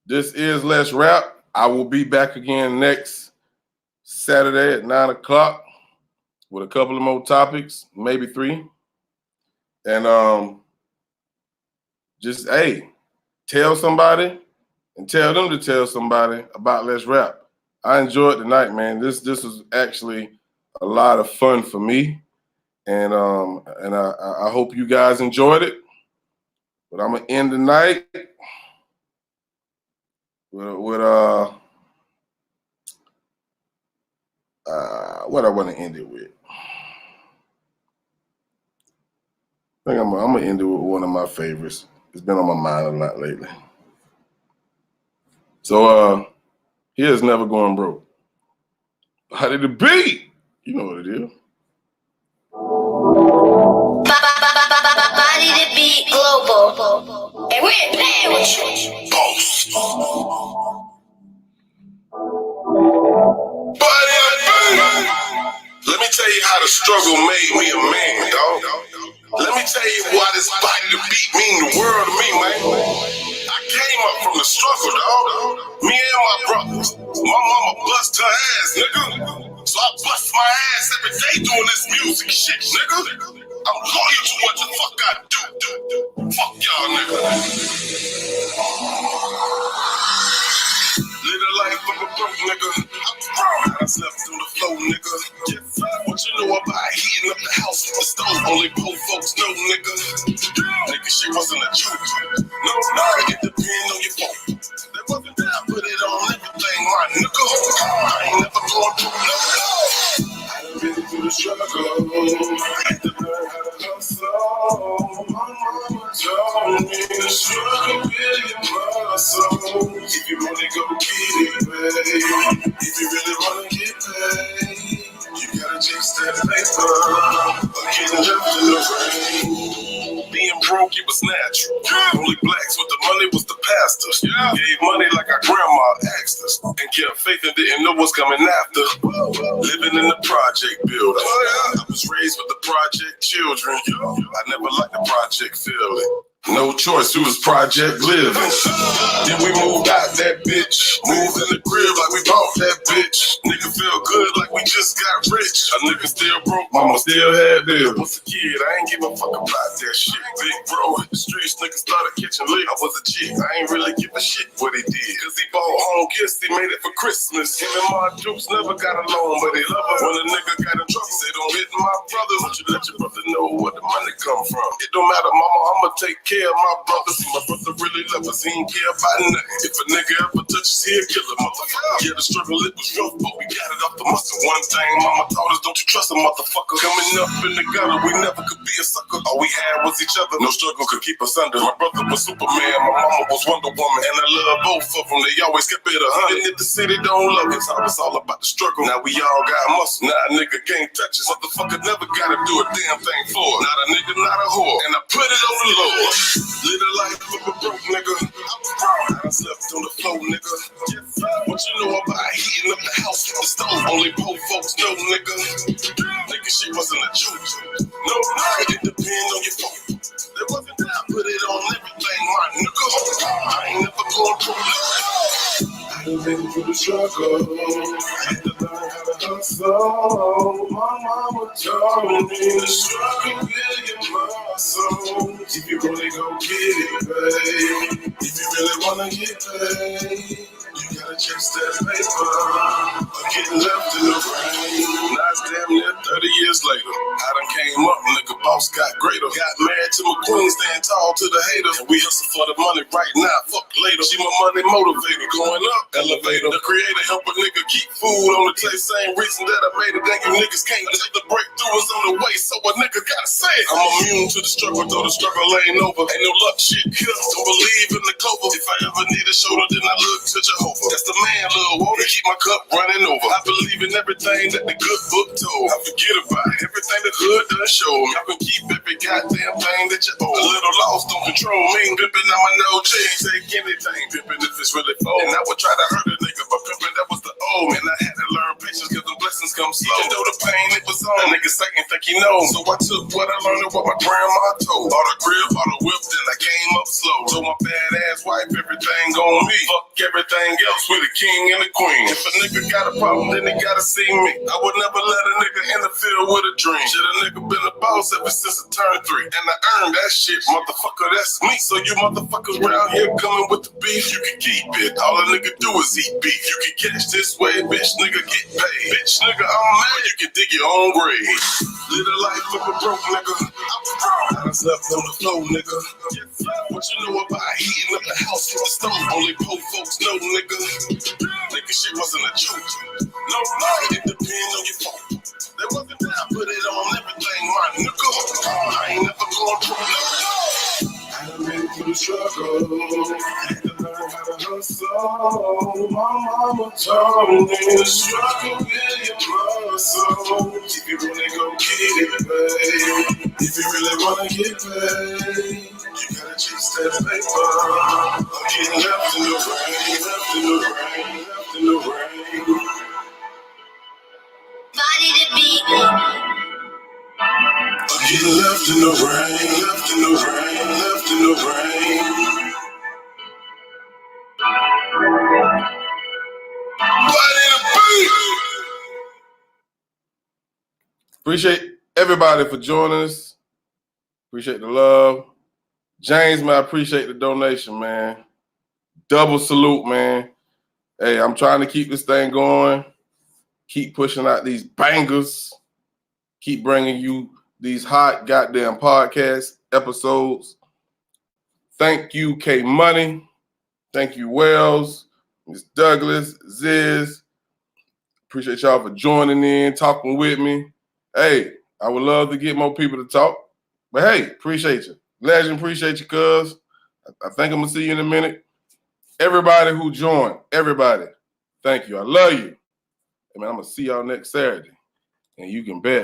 This is Let's Rap. I will be back again next Saturday at 9 o'clock with a couple of more topics, maybe 3. And just, hey, tell somebody and tell them to tell somebody about Let's Rap. I enjoyed tonight, man. This was actually a lot of fun for me. And I hope you guys enjoyed it. But I'm gonna end the night with what I want to end it with. I think I'm gonna end it with one of my favorites. It's been on my mind a lot lately. So here's Never Going Broke. How did it be? You know what it is. Body to beat global. And we ain't playing with you. Boast. Body to beat. Let me tell you how the struggle made me a man, dog. Let me tell you why this body to beat mean the world to me, man. I came up from the struggle, dog. Me and my brothers. My mama bust her ass, nigga. So I bust my ass every day doing this music shit, nigga. I'm loyal to what the fuck I do. Fuck y'all, nigga. Live the life of a broke nigga. I'm proud I slept on the floor, nigga. What you know about heating up the house with the stove? Only poor folks know, nigga. Nigga, shit wasn't a joke. No, it depends on your phone. That wasn't that I put it on everything, my nigga. I ain't never going through no. I've been through the struggle. I had to learn how to hustle. My mama told me the struggle is your muscle. If you wanna go get it, babe. If you really wanna get paid, you gotta chase that paper or get left in the rain. Being broke, it was natural. Only blacks with the money was the pastors. Gave money like our grandma asked us, and kept faith and didn't know what's coming after. Living in the project building. I was raised with the project children. I never liked the project feeling. No choice, we was project living. Then we moved out that bitch. Moved in the crib like we bought that bitch. Nigga feel good like we just got rich. A nigga still broke, mama still had bills. Was a kid, I ain't give a fuck about that shit. Big bro hit the streets, nigga started catching lit. I was a chick, I ain't really give a shit what he did. Cause he bought home gifts, he made it for Christmas. Him and my Dukes never got along, but they love her. When a nigga got in trouble, say don't hit my brother. Don't you let your brother know where the money come from. It don't matter, mama, I'ma take care of my brother. See, my brother really love us, he ain't care about nothing. If a nigga ever touches, he'll kill a motherfucker. Yeah, the struggle, it was rough, but we got it off the muscle. One thing mama taught us, don't you trust a motherfucker. Coming up in the gutter, we never could be a sucker. All we had was each other, no struggle could keep us under. My brother was Superman, my mama was Wonder Woman, and I love both of them, they always kept it 100. And if the city don't love us, it's all about the struggle. Now we all got muscle, now a nigga can't touch us. Motherfucker never gotta do a damn thing for it. Not a nigga, not a whore, and I put it on the Lord. Live the life of a broke nigga. I'm proud I slept on the floor, nigga. What you know about heating up the house with the stove? Only poor folks know, nigga. Nigga, shit wasn't a joke. No, it depends on your phone. There wasn't that I put it on everything, my nigga. I ain't never going through no. I've been through the struggle. I had to learn how to hustle. My mama told me the struggle is your muscle. If you really go get it, babe. If you really wanna get paid, you gotta chase that paper or get left in the rain. Now it's damn near 30 years later. I done came up, nigga, boss got greater. Got married to my queen, stand tall to the haters. And we hustle for the money right now, fuck later. She my money motivator, going up, elevator. The creator help a nigga keep food on the plate. Same reason that I made it, then you niggas can't let the breakthrough is on the way. So a nigga gotta say it. I'm immune to the struggle, though the struggle ain't over. Ain't no luck shit here, don't believe in the clover. If I ever need a shoulder, then I look to Jehovah. That's the man, Lil Water, keep my cup running over. I believe in everything that the good book told. I forget about everything the hood done show me. I can keep every goddamn thing that you owe. A little lost don't control me. Pimpin' on my no chain, take anything. Pimpin' if it's really full. And I would try to hurt a nigga, but pimpin' that was the old. And I had to learn patience, cause the blessings come slow. Even though the pain it was on, niggas ain't think he knows. So I took what I learned and what my grandma told. Bought a crib, bought a whip, then I came up slow. Told my badass wife everything on me. Fuck everything else with the king and the queen. If a nigga got a problem, then he gotta see me. I would never let a nigga interfere with a dream. Shit, a nigga been a boss ever since I turned 3. And I earned that shit, motherfucker, that's me. So you motherfuckers around here coming with the beef, you can keep it. All a nigga do is eat beef. You can catch this way, bitch, nigga get paid. Bitch, nigga, I'm mad, you can dig your own grave. Live a life of a broke nigga. I done slept on the floor, nigga. What you know about heating up the house from the stove? Only poor folks know, nigga. Nigga, shit wasn't a joke. No, it depends on your fault. There wasn't that I put it on everything, my nigga. I ain't never going pro, no. I done been through the struggle. Had to learn how to hustle. My mama told me the struggle is your muscle. If you really gon' get it, babe. If you really wanna get paid, you gotta chase that paper. I'm getting left in the rain, left in the rain, left in the rain. Body to beat. I'm getting left in the rain, left in the rain, left in the rain. Body to beat. Appreciate everybody for joining us. Appreciate the love. James, man, I appreciate the donation, man. Double salute, man. Hey, I'm trying to keep this thing going. Keep pushing out these bangers. Keep bringing you these hot goddamn podcast episodes. Thank you, K Money. Thank you, Wells, Miss Douglas, Ziz. Appreciate y'all for joining in, talking with me. Hey, I would love to get more people to talk. But hey, appreciate you. Legend, appreciate you, cuz. I think I'm going to see you in a minute. Everybody who joined, everybody, thank you. I love you. And man, I'm going to see y'all next Saturday. And you can bet